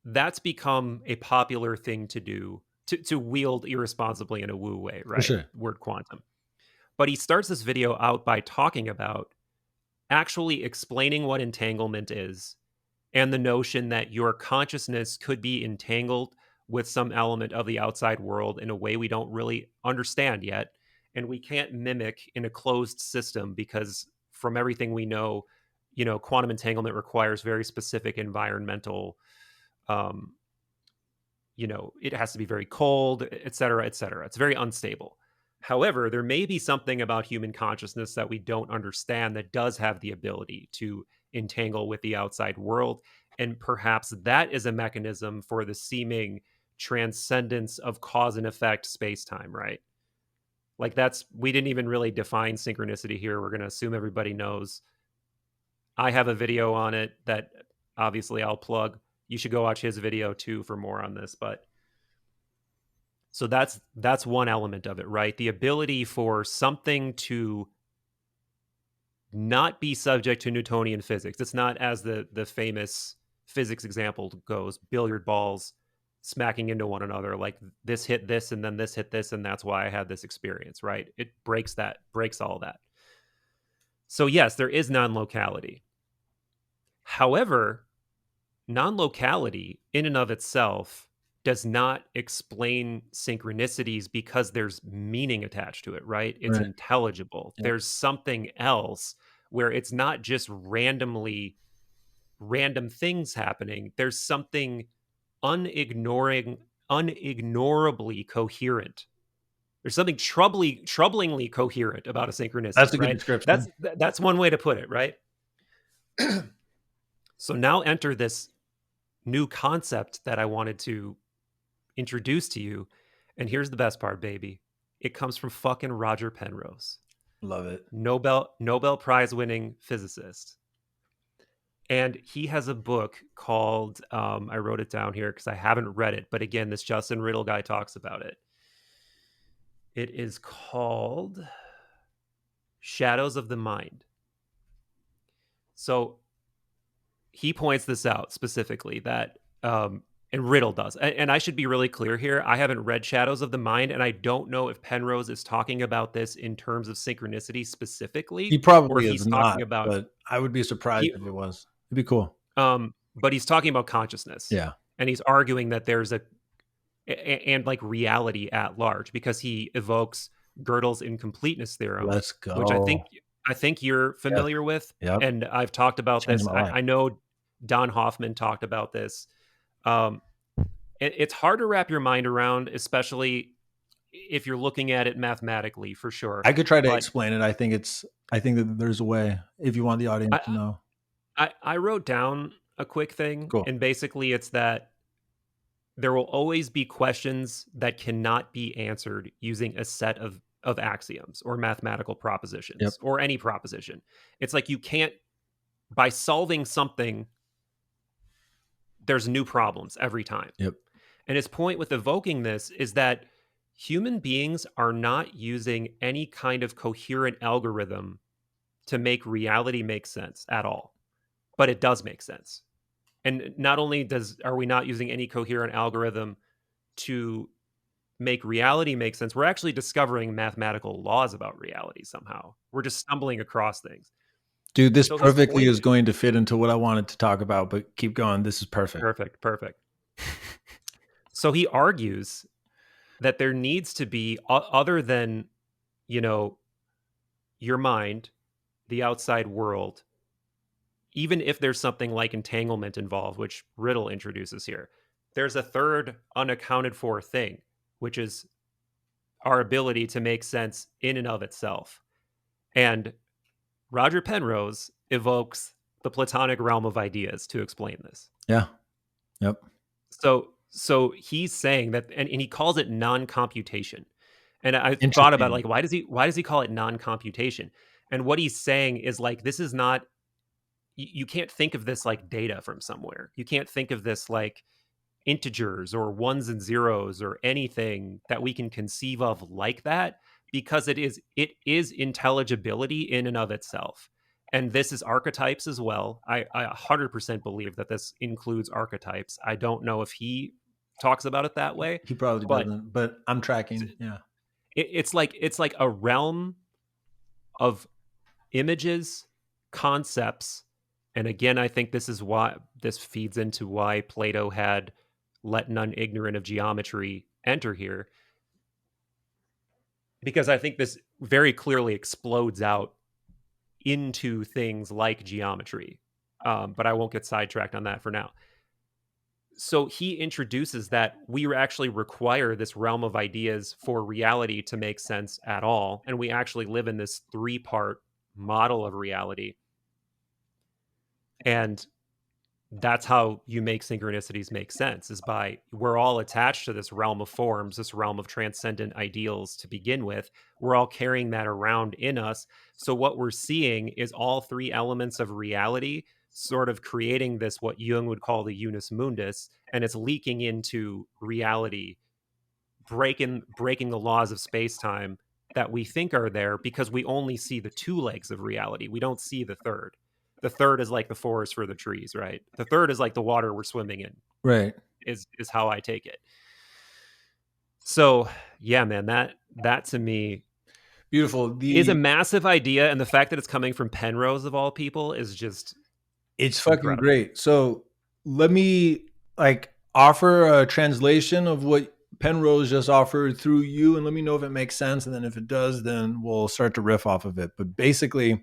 that's become a popular thing to do, to wield irresponsibly in a woo way, right? Sure. Word quantum. But he starts this video out by talking about actually explaining what entanglement is and the notion that your consciousness could be entangled with some element of the outside world in a way we don't really understand yet. And we can't mimic in a closed system because from everything we know, quantum entanglement requires very specific environmental, it has to be very cold, et cetera, et cetera. It's very unstable. However, there may be something about human consciousness that we don't understand that does have the ability to entangle with the outside world. And perhaps that is a mechanism for the seeming transcendence of cause and effect space-time, right? Like we didn't even really define synchronicity here. We're going to assume everybody knows. I have a video on it that obviously I'll plug. You should go watch his video too for more on this, but so that's one element of it, right? The ability for something to not be subject to Newtonian physics. It's not, as the famous physics example goes, billiard balls smacking into one another, like this hit this and then this hit this, and that's why I had this experience, right? It breaks all that. So yes, there is non-locality. However, non-locality in and of itself does not explain synchronicities because there's meaning attached to it, right? It's intelligible. Yep. There's something else where it's not just random things happening. There's something unignorably coherent. There's something troublingly coherent about a synchronicity. That's a good description. That's one way to put it, right? So now enter this new concept that I wanted to introduce to you. And here's the best part, baby. It comes from fucking Rodger Penrose. Love it. Nobel Prize winning physicist. And he has a book called, I wrote it down here because I haven't read it, but again, this Justin Riddle guy talks about it. It is called Shadows of the Mind. So he points this out specifically that, and Riddle does. And I should be really clear here. I haven't read Shadows of the Mind, and I don't know if Penrose is talking about this in terms of synchronicity specifically, He or probably if is he's talking not, about but I would be surprised he, if it was. It'd be cool. but he's talking about consciousness. Yeah. And he's arguing that there's and like reality at large, because he evokes Gödel's incompleteness theorem, Let's go. which I think you're familiar with. Yep. And I've talked about Changed this. my life. I know Don Hoffman talked about this. It's hard to wrap your mind around, especially if you're looking at it mathematically, for sure. I could try to explain it. I think that there's a way if you want the audience to know. I wrote down a quick thing, Cool. And basically it's that there will always be questions that cannot be answered using a set of axioms or mathematical propositions, or any proposition. It's like you can't, by solving something, there's new problems every time. Yep. And his point with evoking this is that human beings are not using any kind of coherent algorithm to make reality make sense at all. But it does make sense. And not only are we not using any coherent algorithm to make reality make sense, we're actually discovering mathematical laws about reality somehow. We're just stumbling across things. Dude, this perfectly is going to fit into what I wanted to talk about, but keep going. This is perfect. Perfect. So he argues that there needs to be, other than, your mind, the outside world, even if there's something like entanglement involved, which Riddle introduces here, there's a third unaccounted for thing, which is our ability to make sense in and of itself. And Rodger Penrose evokes the Platonic realm of ideas to explain this. Yeah. Yep. So he's saying that, and he calls it non-computation. And I thought about, like, why does he call it non-computation? And what he's saying is, like, this is not, you can't think of this like data from somewhere. You can't think of this like integers or ones and zeros or anything that we can conceive of like that, because it is intelligibility in and of itself. And this is archetypes as well. I 100% believe that this includes archetypes. I don't know if he talks about it that way. He probably doesn't, but I'm tracking. Yeah. It's like a realm of images, concepts. And again, I think this is why this feeds into why Plato had let none ignorant of geometry enter here. Because I think this very clearly explodes out into things like geometry. But I won't get sidetracked on that for now. So he introduces that we actually require this realm of ideas for reality to make sense at all. And we actually live in this 3-part model of reality. And that's how you make synchronicities make sense, is by, we're all attached to this realm of forms, this realm of transcendent ideals to begin with. We're all carrying that around in us. So what we're seeing is all 3 elements of reality sort of creating this, what Jung would call the unus mundus, and it's leaking into reality, breaking the laws of space-time that we think are there, because we only see the 2 legs of reality. We don't see the third. The third is like the forest for the trees, right? The third is like the water we're swimming in. Right. Is how I take it. So, yeah, man, that to me, beautiful, is a massive idea, and the fact that it's coming from Penrose of all people is just, it's fucking incredible. Great. So let me offer a translation of what Penrose just offered through you, and let me know if it makes sense. And then if it does, then we'll start to riff off of it. But basically,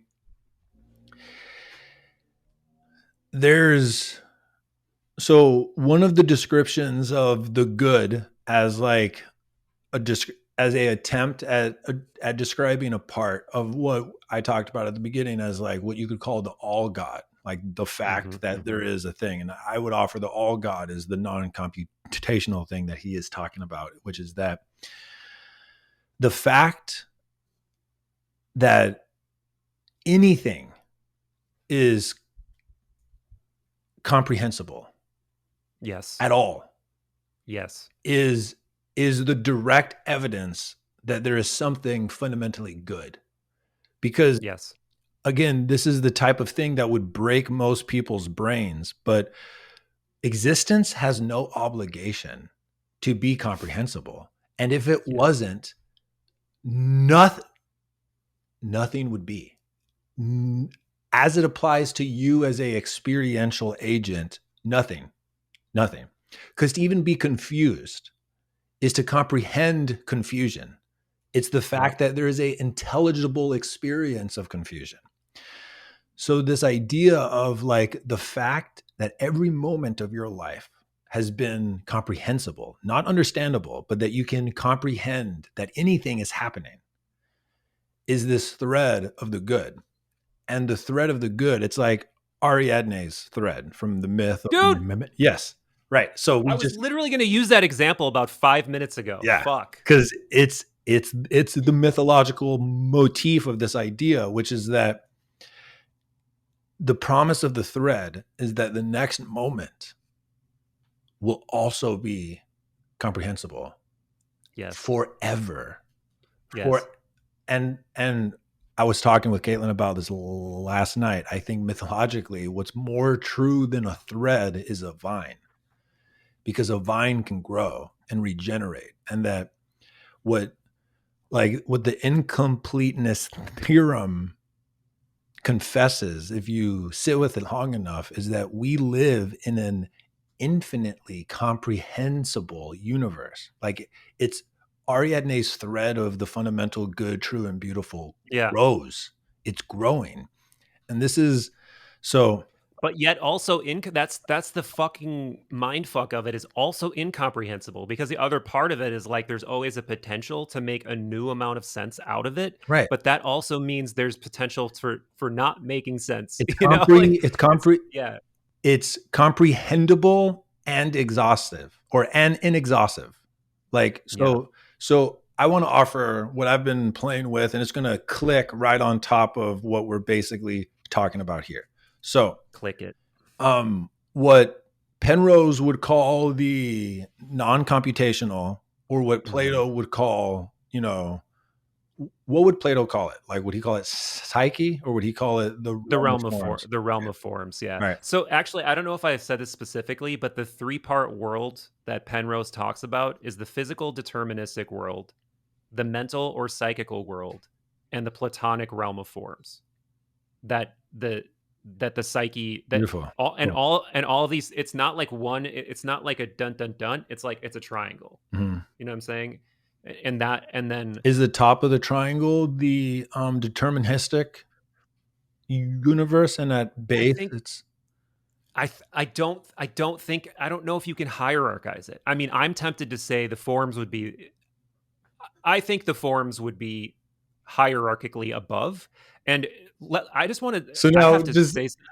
so one of the descriptions of the good as like as a attempt at describing a part of what I talked about at the beginning as like what you could call the all God, like the fact that there is a thing. And I would offer the all God is the non-computational thing that he is talking about, which is that the fact that anything is comprehensible Yes. at all Yes. is the direct evidence that there is something fundamentally good. Because Yes. again, this is the type of thing that would break most people's brains, but existence has no obligation to be comprehensible. And if it wasn't, nothing would be. As it applies to you as a experiential agent, nothing. Because to even be confused is to comprehend confusion. It's the fact that there is a intelligible experience of confusion. So this idea of like the fact that every moment of your life has been comprehensible, not understandable, but that you can comprehend that anything is happening, is this thread of the good. And the thread of the good, it's like Ariadne's thread from the myth. Dude! Yes. Right. So I was literally going to use that example about 5 minutes ago. Yeah. Fuck. Because it's the mythological motif of this idea, which is that the promise of the thread is that the next moment will also be comprehensible. Yes. Forever. Yes. And I was talking with Caitlin about this last night. I think mythologically, what's more true than a thread is a vine, because a vine can grow and regenerate. And that what the incompleteness theorem confesses, if you sit with it long enough, is that we live in an infinitely comprehensible universe. Like it's Ariadne's thread of the fundamental good, true, and beautiful grows. It's growing. And this is so. But yet also that's the fucking mind fuck of it, is also incomprehensible, because the other part of it is like there's always a potential to make a new amount of sense out of it. Right. But that also means there's potential for not making sense. It's it's comprehensible and exhaustive, and inexhaustive. Like so I want to offer what I've been playing with, and it's going to click right on top of what we're basically talking about here. So click it. What Penrose would call the non-computational, or what Plato would call, what would Plato call it? Like, would he call it Psyche, or would he call it the realm of forms? The realm of forms, yeah. Right. So actually, I don't know if I said this specifically, but the 3-part world that Penrose talks about is the physical deterministic world, the mental or psychical world, and the Platonic realm of forms. That the psyche, that Beautiful. all of these, it's not like one, it's not like a dun dun dun, it's like it's a triangle. Mm-hmm. You know what I'm saying? And then is the top of the triangle the deterministic universe, and at base I don't know if you can hierarchize it. I mean, I'm tempted to say the forms would be, I think the forms would be hierarchically above. And I just want to. So now,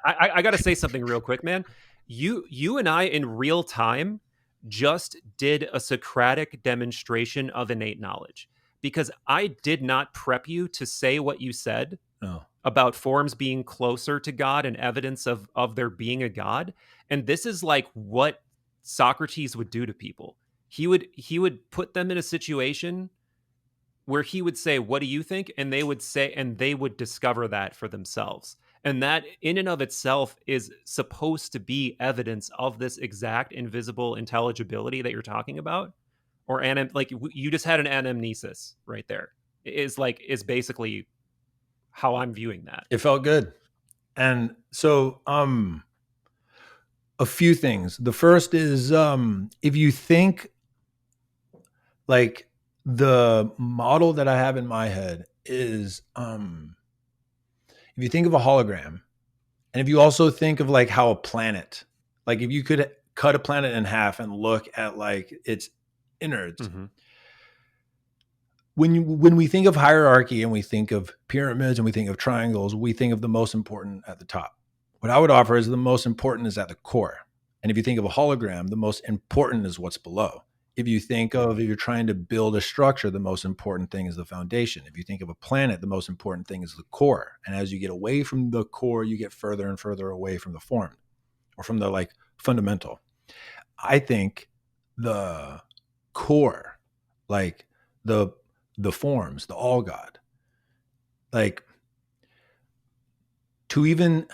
I got to say something real quick, man. You and I in real time just did a Socratic demonstration of innate knowledge, because I did not prep you to say what you said about forms being closer to God and evidence of there being a God. And this is like what Socrates would do to people. He would put them in a situation where he would say, "What do you think?" And they would say, and they would discover that for themselves. And that in and of itself is supposed to be evidence of this exact invisible intelligibility that you're talking about. Or like you just had an anamnesis right there. Is basically how I'm viewing that. It felt good. And so a few things. The first is if you think like the model that I have in my head is if you think of a hologram, and if you also think of like how a planet, like if you could cut a planet in half and look at like its innards, when we think of hierarchy and we think of pyramids and we think of triangles, we think of the most important at the top. What I would offer is the most important is at the core. And if you think of a hologram, the most important is what's below. If you think of, if you're trying to build a structure, the most important thing is the foundation. If you think of a planet, the most important thing is the core. And as you get away from the core, you get further and further away from the form. or from the like fundamental. I think the core, like the forms, the all God, like to even,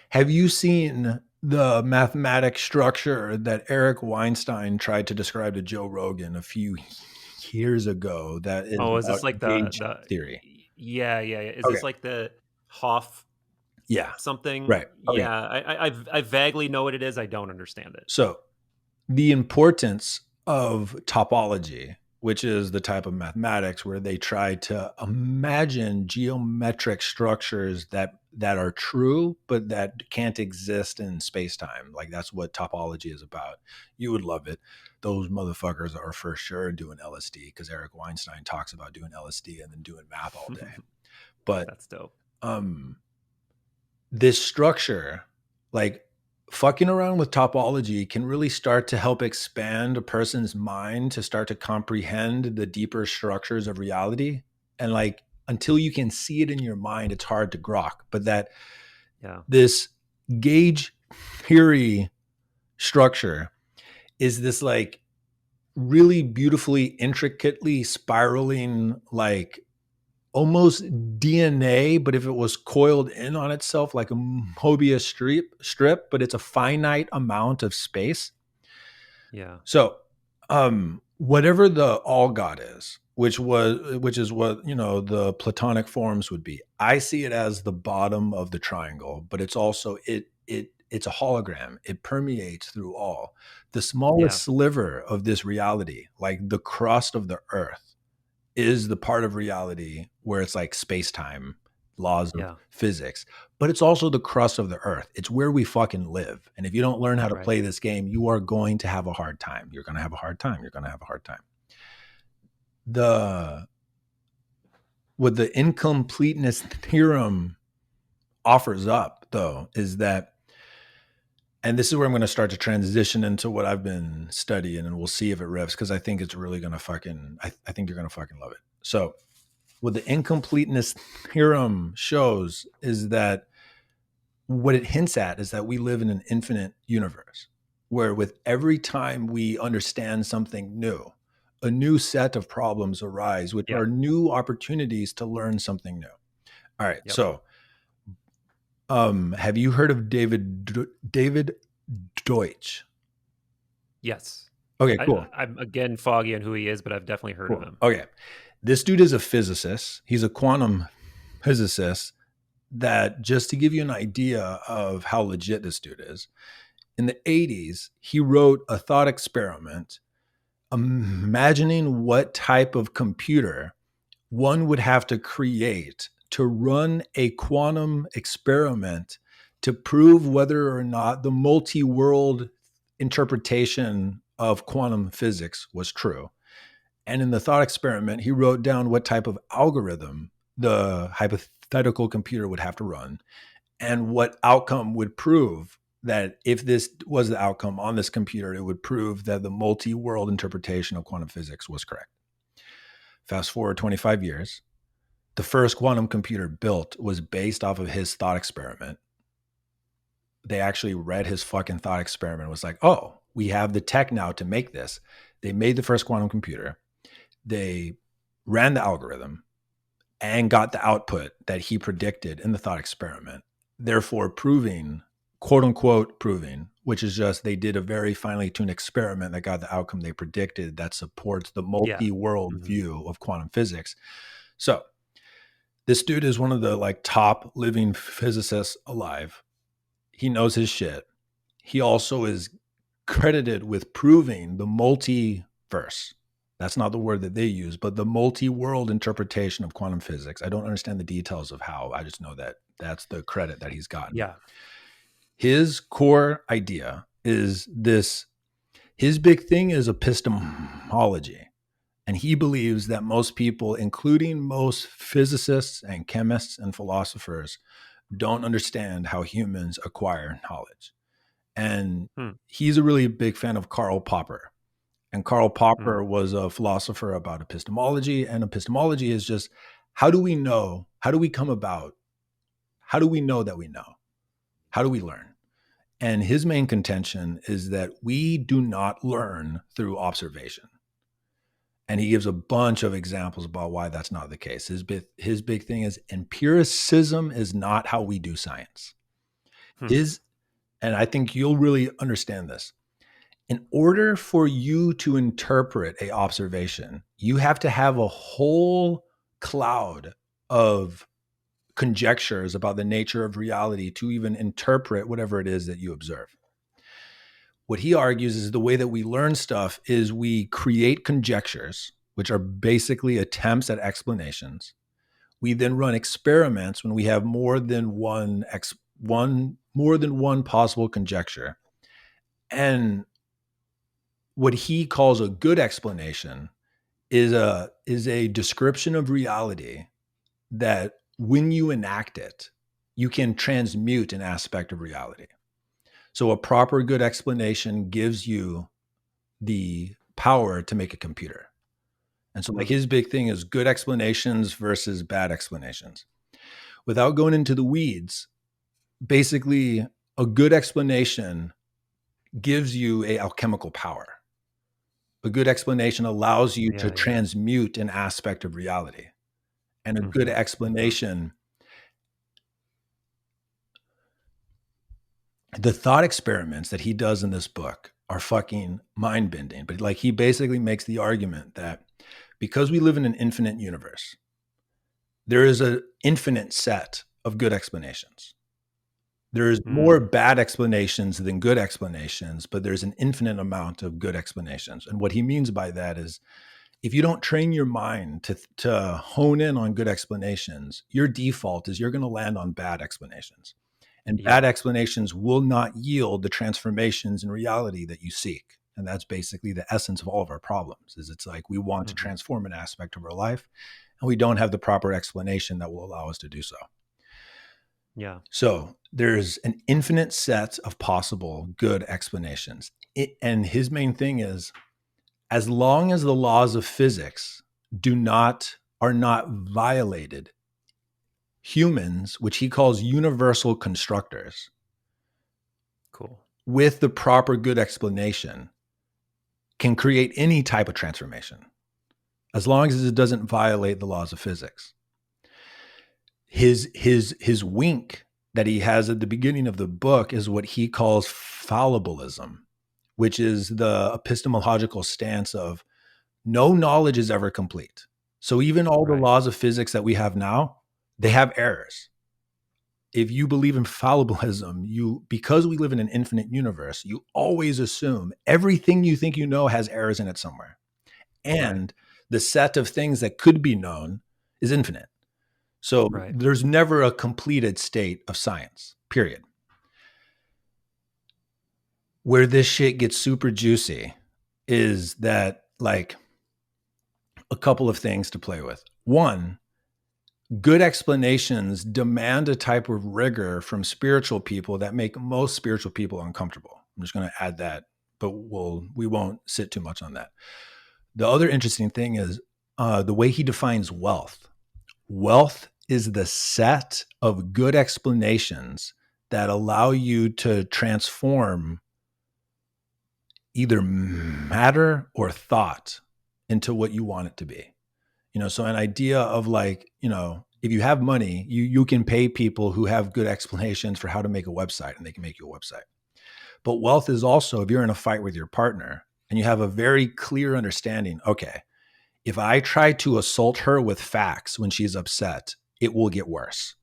have you seen the mathematic structure that Eric Weinstein tried to describe to Joe Rogan a few years ago that is Oh, is about this like gauge the theory? yeah. Is Okay. this like the Hoff Yeah. something? Right. Okay. Yeah, I vaguely know what it is. I don't understand it. So the importance of topology, which is the type of mathematics where they try to imagine geometric structures that are true but that can't exist in space-time. Like that's what topology is about. You would love it. Those motherfuckers are for sure doing LSD because Eric Weinstein talks about doing LSD and then doing math all day. But That's dope. this structure, like fucking around with topology, can really start to help expand a person's mind to start to comprehend the deeper structures of reality. And like until you can see it in your mind, it's hard to grok. But that this gauge theory structure is this like really beautifully, intricately spiraling, like almost DNA, but if it was coiled in on itself like a Mobius strip, but it's a finite amount of space. Yeah. So, whatever the all God is, which is what, you know, the Platonic forms would be. I see it as the bottom of the triangle, but it's also it's a hologram. It permeates through all. The smallest sliver of this reality, like the crust of the earth, is the part of reality where it's like space-time, laws of physics, but it's also the crust of the earth. It's where we fucking live. And if you don't learn how to play this game, you are going to have a hard time. You're going to have a hard time. You're going to have a hard time. What the incompleteness theorem offers up, though, is that, and this is where I'm going to start to transition into what I've been studying, and we'll see if it riffs, because I think it's really going to fucking, I think you're going to fucking love it. So what the incompleteness theorem shows is that what it hints at is that we live in an infinite universe where with every time we understand something new, a new set of problems arise, which are new opportunities to learn something new. All right. So have you heard of David Deutsch? Yes. Okay, cool. I'm again foggy on who he is, but I've definitely heard of him. Okay. This dude is a physicist. He's a quantum physicist that, just to give you an idea of how legit this dude is, in the 80s, he wrote a thought experiment imagining what type of computer one would have to create to run a quantum experiment to prove whether or not the multi-world interpretation of quantum physics was true. And in the thought experiment, he wrote down what type of algorithm the hypothetical computer would have to run and what outcome would prove that if this was the outcome on this computer, it would prove that the multi-world interpretation of quantum physics was correct. Fast forward 25 years, the first quantum computer built was based off of his thought experiment. They actually read his fucking thought experiment and was like, oh, we have the tech now to make this. They made the first quantum computer. They ran the algorithm and got the output that he predicted in the thought experiment, therefore proving, quote unquote, proving, which is just they did a very finely tuned experiment that got the outcome they predicted that supports the multi-world view of quantum physics. So this dude is one of the like top living physicists alive. He knows his shit. He also is credited with proving the multiverse. That's not the word that they use, but the multi-world interpretation of quantum physics. I don't understand the details of how. I just know that that's the credit that he's gotten. Yeah. His core idea is this. His big thing is epistemology. And he believes that most people, including most physicists and chemists and philosophers, don't understand how humans acquire knowledge. And he's a really big fan of Karl Popper. And Karl Popper was a philosopher about epistemology. And epistemology is just, how do we know? How do we come about? How do we know that we know? How do we learn? And his main contention is that we do not learn through observation. And he gives a bunch of examples about why that's not the case. His big thing is empiricism is not how we do science. And I think you'll really understand this. In order for you to interpret a observation, you have to have a whole cloud of conjectures about the nature of reality to even interpret whatever it is that you observe. What he argues is the way that we learn stuff is we create conjectures, which are basically attempts at explanations. We then run experiments when we have more than one possible conjecture. And what he calls a good explanation is a description of reality that when you enact it, you can transmute an aspect of reality. So a proper good explanation gives you the power to make a computer. And so like his big thing is good explanations versus bad explanations. Without going into the weeds, basically a good explanation gives you a alchemical power. A good explanation allows you to transmute an aspect of reality. And a good explanation, the thought experiments that he does in this book are fucking mind-bending. But like he basically makes the argument that because we live in an infinite universe, there is an infinite set of good explanations. There's more bad explanations than good explanations, but there's an infinite amount of good explanations. And what he means by that is if you don't train your mind to hone in on good explanations, your default is you're going to land on bad explanations. And bad explanations will not yield the transformations in reality that you seek. And that's basically the essence of all of our problems, is it's like we want to transform an aspect of our life, and we don't have the proper explanation that will allow us to do so. Yeah. So there's an infinite set of possible good explanations. And his main thing is, as long as the laws of physics are not violated, humans, which he calls universal constructors, with the proper good explanation, can create any type of transformation, as long as it doesn't violate the laws of physics. His wink that he has at the beginning of the book is what he calls fallibilism, which is the epistemological stance of no knowledge is ever complete. So even all the laws of physics that we have now, they have errors. If you believe in fallibilism, because we live in an infinite universe, you always assume everything you think you know has errors in it somewhere. And the set of things that could be known is infinite. So there's never a completed state of science, period. Where this shit gets super juicy is that, like, a couple of things to play with. One, good explanations demand a type of rigor from spiritual people that make most spiritual people uncomfortable. I'm just going to add that, but we won't sit too much on that. The other interesting thing is the way he defines wealth. Wealth is the set of good explanations that allow you to transform either matter or thought into what you want it to be. So an idea of like, if you have money, you can pay people who have good explanations for how to make a website, and they can make you a website. But wealth is also, if you're in a fight with your partner and you have a very clear understanding, okay, if I try to assault her with facts when she's upset, it will get worse.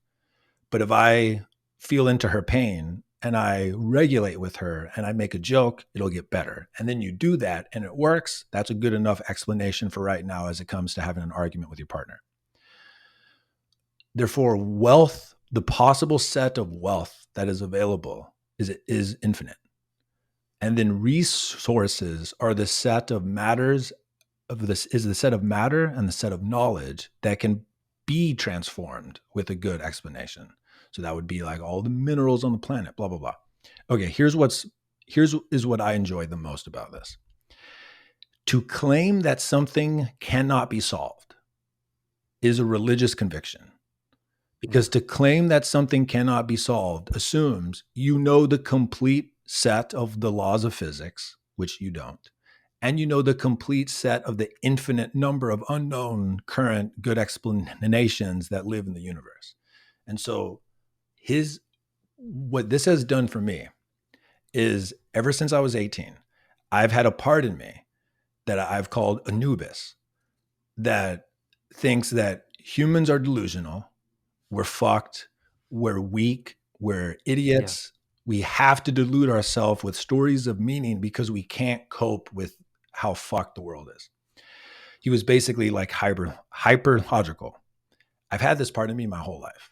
But if I feel into her pain and I regulate with her and I make a joke, it'll get better. And then you do that and it works. That's a good enough explanation for right now as it comes to having an argument with your partner. Therefore, wealth, the possible set of wealth that is available is infinite. And then resources are the set of matters of this is the set of matter and the set of knowledge that can be transformed with a good explanation. So that would be like all the minerals on the planet, blah, blah, blah. Okay, here's what I enjoy the most about this. To claim that something cannot be solved is a religious conviction, Because to claim that something cannot be solved assumes you know the complete set of the laws of physics, which you don't, and you know the complete set of the infinite number of unknown current good explanations that live in the universe. And so what this has done for me is ever since I was 18, I've had a part in me that I've called Anubis that thinks that humans are delusional, we're fucked, we're weak, we're idiots. We have to delude ourselves with stories of meaning because we can't cope with how fucked the world is. He was basically like hyper logical. I've had this part in me my whole life.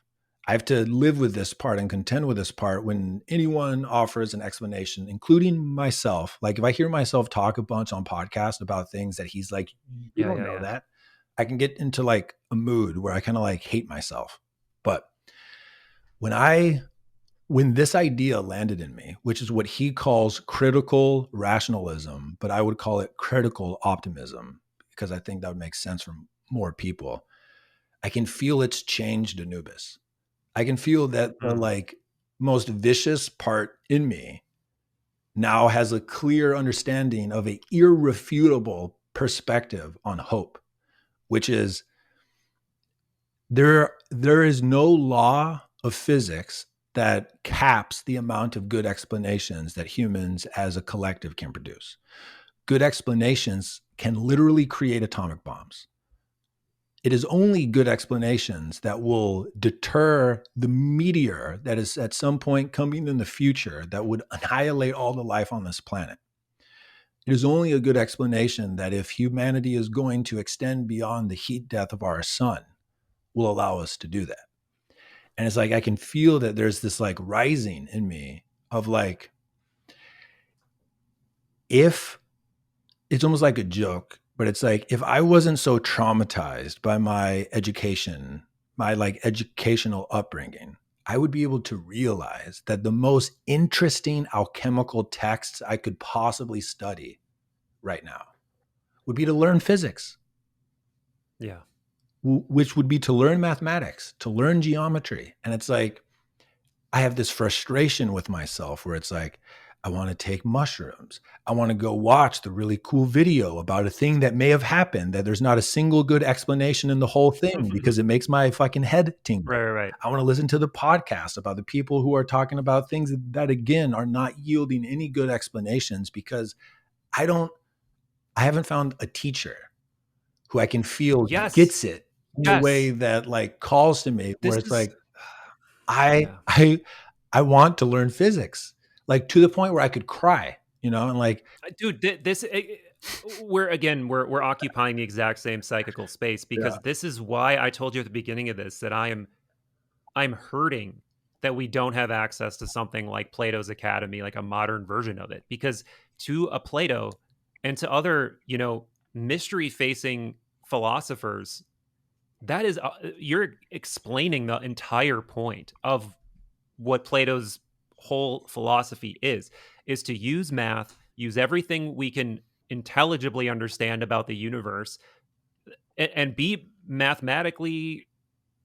I have to live with this part and contend with this part when anyone offers an explanation, including myself. Like if I hear myself talk a bunch on podcasts about things that he's like, you don't know that, I can get into like a mood where I kind of like hate myself. But when this idea landed in me, which is what he calls critical rationalism, but I would call it critical optimism because I think that would make sense for more people. I can feel it's changed Anubis. I can feel that the like most vicious part in me now has a clear understanding of an irrefutable perspective on hope, which is there is no law of physics that caps the amount of good explanations that humans as a collective can produce. Good explanations can literally create atomic bombs. It is only good explanations that will deter the meteor that is at some point coming in the future that would annihilate all the life on this planet. It is only a good explanation that if humanity is going to extend beyond the heat death of our sun, will allow us to do that. And it's like I can feel that there's this like rising in me of like, if it's almost like a joke, but it's like if I wasn't so traumatized by my education, my like educational upbringing, I would be able to realize that the most interesting alchemical texts I could possibly study right now would be to learn physics. Yeah. Which would be to learn mathematics, to learn geometry. And it's like, I have this frustration with myself where it's like, I want to take mushrooms. I want to go watch the really cool video about a thing that may have happened that there's not a single good explanation in the whole thing because it makes my fucking head tingle. Right. I want to listen to the podcast about the people who are talking about things that again are not yielding any good explanations because I haven't found a teacher who I can feel gets it in a way that like calls to me where it's like, I want to learn physics, like to the point where I could cry, you know, and like, dude, we're occupying the exact same psychical space because this is why I told you at the beginning of this that I'm hurting that we don't have access to something like Plato's Academy, like a modern version of it, because to a Plato and to other, mystery facing philosophers, that is you're explaining the entire point of what Plato's whole philosophy is to use math, use everything we can intelligibly understand about the universe, and be mathematically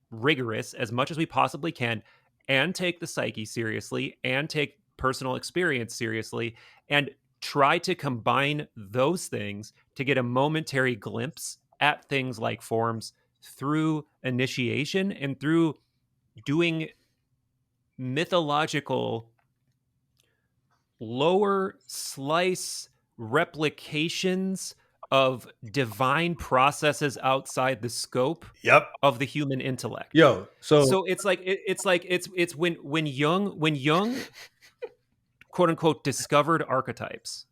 rigorous as much as we possibly can, and take the psyche seriously and take personal experience seriously and try to combine those things to get a momentary glimpse at things like forms through initiation and through doing mythological lower slice replications of divine processes outside the scope of the human intellect. So it's when Jung quote unquote discovered archetypes,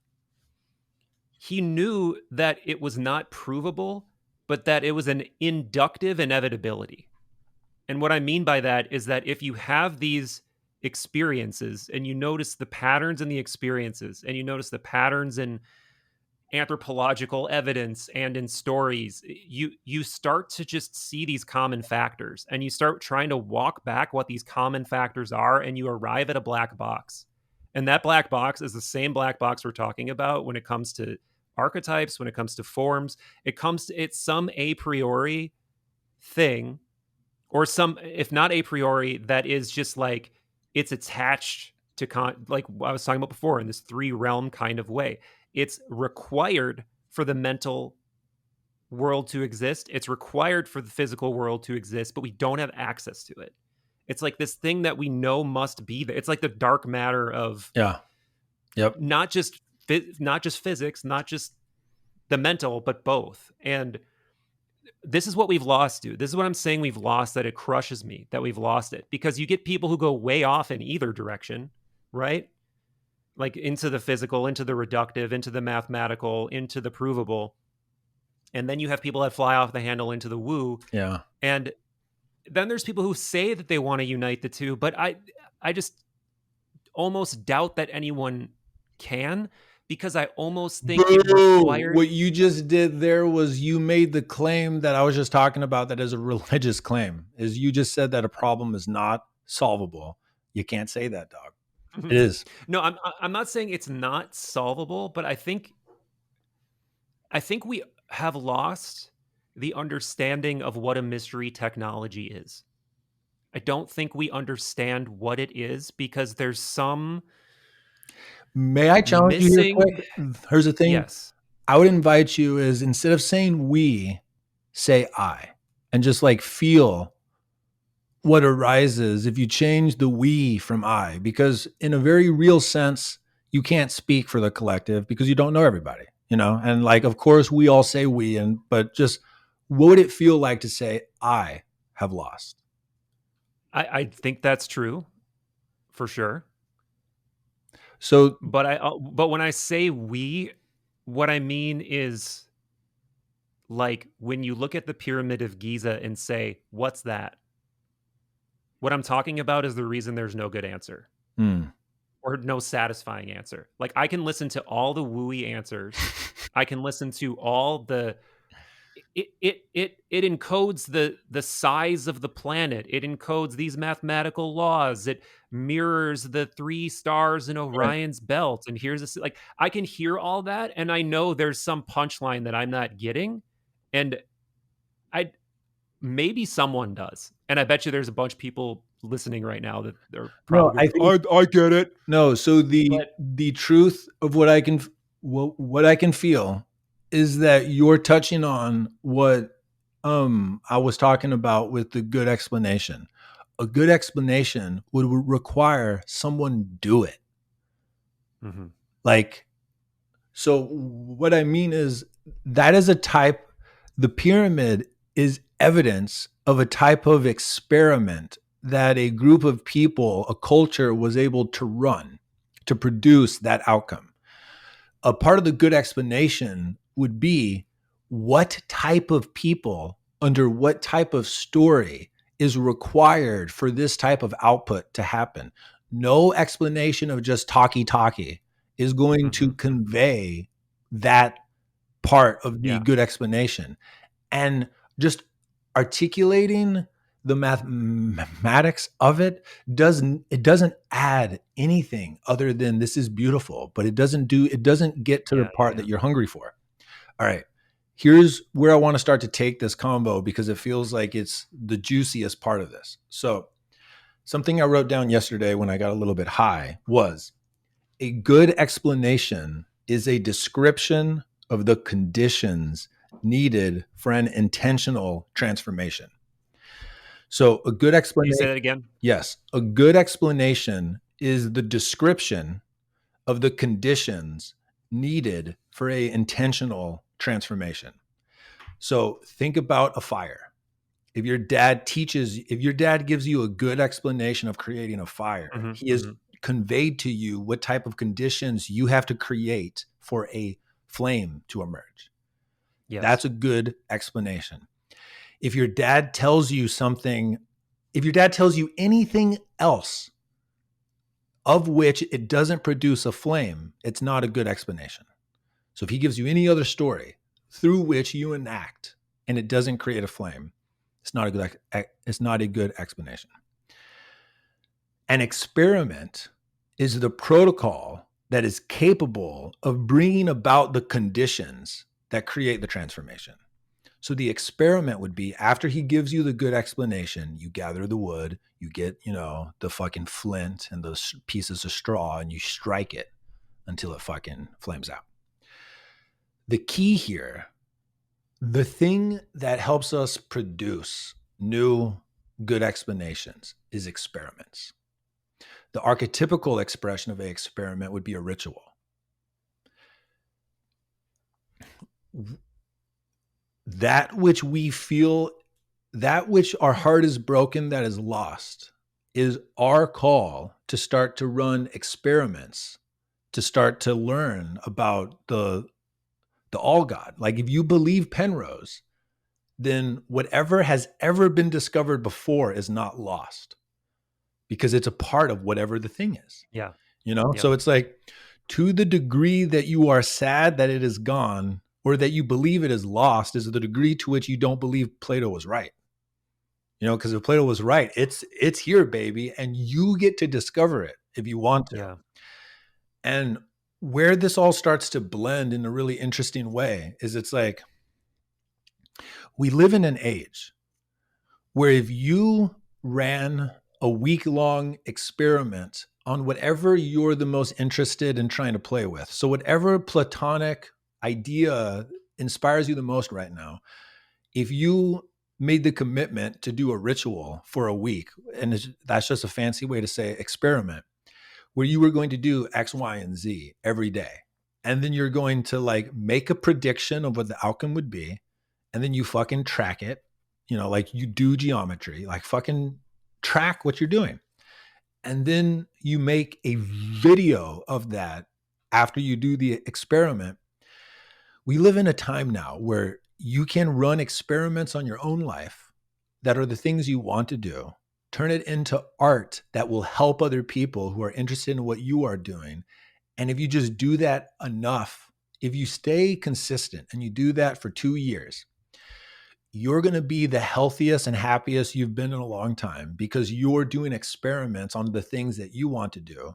he knew that it was not provable, but that it was an inductive inevitability. And what I mean by that is that if you have these experiences and you notice the patterns in the experiences and you notice the patterns in anthropological evidence and in stories, you start to just see these common factors and you start trying to walk back what these common factors are, and you arrive at a black box. And that black box is the same black box we're talking about when it comes to archetypes, when it comes to forms. It's some a priori thing or some, if not a priori, that is just like it's attached to like I was talking about before, in this 3-realm kind of way. It's required for the mental world to exist. It's required for the physical world to exist, but we don't have access to it. It's like this thing that we know must be there. It's like the dark matter of not just physics, not just the mental, but both. And this is what we've lost, dude. This is what I'm saying we've lost, that it crushes me that we've lost it, because you get people who go way off in either direction, right? Like into the physical, into the reductive, into the mathematical, into the provable. And then you have people that fly off the handle into the woo. Yeah. And then there's people who say that they want to unite the two, but I just almost doubt that anyone can, because I almost think it requires... What you just did there was you made the claim that I was just talking about, that is a religious claim. Is you just said that a problem is not solvable. You can't say that, dog. It is. No, I'm not saying it's not solvable, but I think we have lost the understanding of what a mystery technology is. I don't think we understand what it is, because there's some... May I challenge you here quick? Here's the thing. Yes. I would invite you is, instead of saying we, say I, and just like feel what arises if you change the we from I, because in a very real sense, you can't speak for the collective because you don't know everybody, you know? And like, of course we all say we, but just what would it feel like to say I have lost? I think that's true for sure. So, but when I say we, what I mean is, like, when you look at the Pyramid of Giza and say, what's that? What I'm talking about is the reason there's no good answer or no satisfying answer. Like, I can listen to all the wooey answers. I can listen to all the... It encodes the size of the planet. It encodes these mathematical laws. It mirrors the 3 stars in Orion's belt. And here's this, like, I can hear all that, and I know there's some punchline that I'm not getting, and maybe someone does, and I bet you there's a bunch of people listening right now that they're probably... I get it. No, so the truth of what I can feel is that you're touching on what I was talking about with the good explanation. A good explanation would require someone do it. Mm-hmm. Like, so what I mean is that is a type, the pyramid is evidence of a type of experiment that a group of people, a culture, was able to run to produce that outcome. A part of the good explanation would be what type of people under what type of story is required for this type of output to happen. No explanation of just talkie is going to convey that part of the good explanation. And just articulating the mathematics of it doesn't add anything other than this is beautiful, but it doesn't get to the part that you're hungry for. All right, here's where I want to start to take this combo, because it feels like it's the juiciest part of this. So something I wrote down yesterday when I got a little bit high was, a good explanation is a description of the conditions needed for an intentional transformation. So a good explanation... Can you say that again? Yes. A good explanation is the description of the conditions needed for a intentional transformation. So think about a fire. If your dad gives you a good explanation of creating a fire, he has conveyed to you what type of conditions you have to create for a flame to emerge. Yes. That's a good explanation. If your dad tells you anything else of which it doesn't produce a flame, it's not a good explanation. So if he gives you any other story through which you enact and it doesn't create a flame, it's not a good explanation. An experiment is the protocol that is capable of bringing about the conditions that create the transformation. So the experiment would be, after he gives you the good explanation, you gather the wood, you get, the fucking flint and those pieces of straw, and you strike it until it fucking flames out. The key here, the thing that helps us produce new good explanations, is experiments. The archetypical expression of an experiment would be a ritual. That which we feel, that which our heart is broken, that is lost, is our call to start to run experiments, to start to learn about the all God. Like, if you believe Penrose, then whatever has ever been discovered before is not lost, because it's a part of whatever the thing is. Yeah. Yep. So it's like, to the degree that you are sad that it is gone, or that you believe it is lost, is the degree to which you don't believe Plato was right. Because if Plato was right, it's here, baby, and you get to discover it if you want to. Yeah. And where this all starts to blend in a really interesting way is, it's like, we live in an age where if you ran a week-long experiment on whatever you're the most interested in trying to play with, so whatever Platonic idea inspires you the most right now, if you made the commitment to do a ritual for a week, and that's just a fancy way to say experiment, where you were going to do X, Y, and Z every day, and then you're going to like make a prediction of what the outcome would be, and then you fucking track it, like you do geometry, like fucking track what you're doing. And then you make a video of that after you do the experiment. We live in a time now where you can run experiments on your own life that are the things you want to do, turn it into art that will help other people who are interested in what you are doing. And if you just do that enough, if you stay consistent and you do that for 2 years, you're going to be the healthiest and happiest you've been in a long time, because you're doing experiments on the things that you want to do.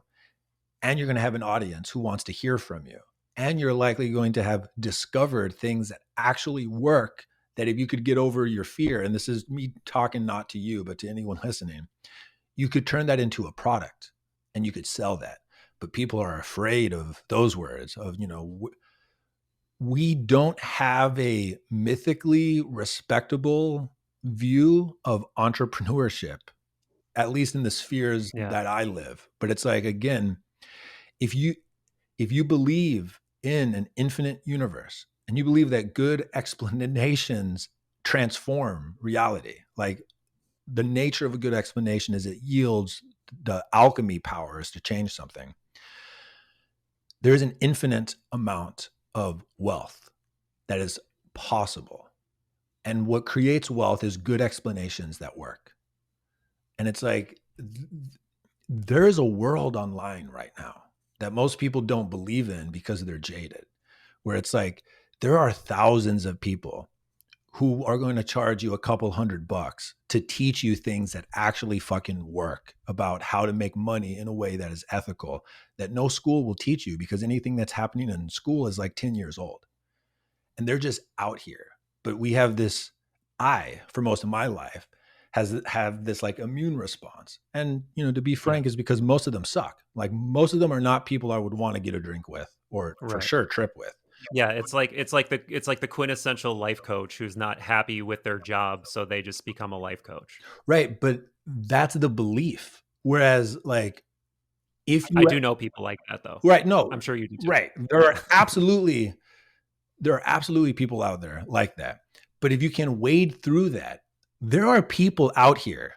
And you're going to have an audience who wants to hear from you. And you're likely going to have discovered things that actually work, that if you could get over your fear, and this is me talking not to you, but to anyone listening, you could turn that into a product and you could sell that. But people are afraid of those words of, we don't have a mythically respectable view of entrepreneurship, at least in the spheres that I live. But it's like, again, if you believe in an infinite universe and you believe that good explanations transform reality, like the nature of a good explanation is it yields the alchemy powers to change something, there's an infinite amount of wealth that is possible. And what creates wealth is good explanations that work. And it's like, there is a world online right now that most people don't believe in because they're jaded, where it's like, there are thousands of people who are going to charge you a couple $100 to teach you things that actually fucking work, about how to make money in a way that is ethical, that no school will teach you, because anything that's happening in school is like 10 years old. And they're just out here. But we have this, for most of my life, have this like immune response. And, to be frank, is because most of them suck. Like, most of them are not people I would want to get a drink with, or for sure trip with. Yeah, it's like the quintessential life coach who's not happy with their job, so they just become a life coach. Right, but that's the belief. Whereas, like, if you I do know people like that, though. Right, no. I'm sure you do too. Right. There are absolutely people out there like that. But if you can wade through that, there are people out here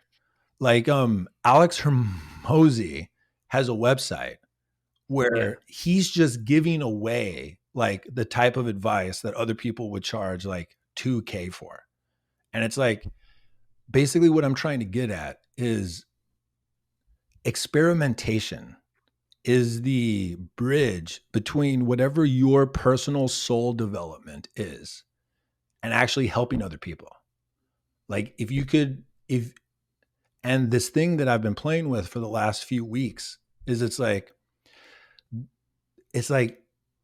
like Alex Hermosi has a website where he's just giving away like the type of advice that other people would charge like $2,000 for. And it's like, basically what I'm trying to get at is experimentation is the bridge between whatever your personal soul development is and actually helping other people. Like, and this thing that I've been playing with for the last few weeks is it's like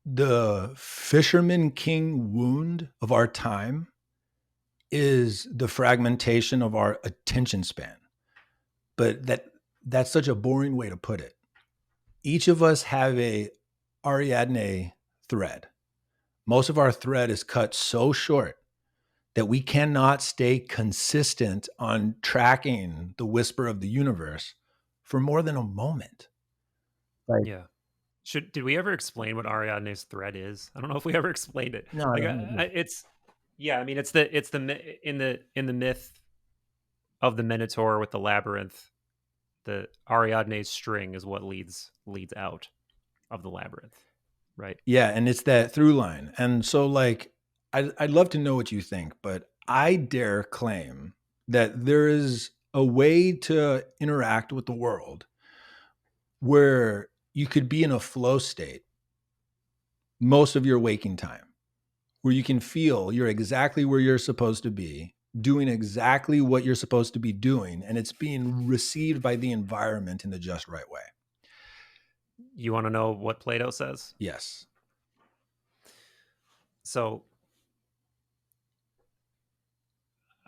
the fisherman king wound of our time is the fragmentation of our attention span. But that's such a boring way to put it. Each of us have a Ariadne thread. Most of our thread is cut so short that we cannot stay consistent on tracking the whisper of the universe for more than a moment. Like, Yeah. Did we ever explain what Ariadne's thread is? I don't know if we ever explained it. no, Like, no. it's yeah. I mean, it's the in the myth of the Minotaur with the labyrinth. The Ariadne's string is what leads out of the labyrinth, right? Yeah, and it's that through line. And so, like, I'd love to know what you think, but I dare claim that there is a way to interact with the world where you could be in a flow state most of your waking time, where you can feel you're exactly where you're supposed to be, doing exactly what you're supposed to be doing, and it's being received by the environment in the just right way. You want to know what Plato says? Yes. So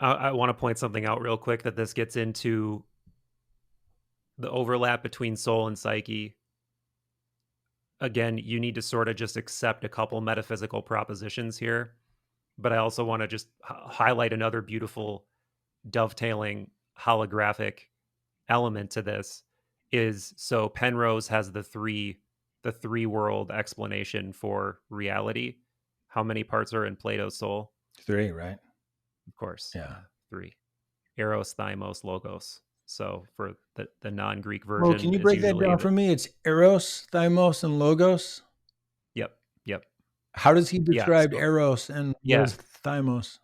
I want to point something out real quick, that this gets into the overlap between soul and psyche. Again, you need to sort of just accept a couple metaphysical propositions here, but I also want to just highlight another beautiful dovetailing holographic element to this. Is so Penrose has the three world explanation for reality. How many parts are in Plato's soul? 3, right? Of course. Yeah. 3. Eros, Thymos, Logos. So for the non-Greek version, Well, can you is break that usually down for me? It's Eros, Thymos, and Logos. Yep. How does he Yeah. describe Eros and what Yeah. is Thymos?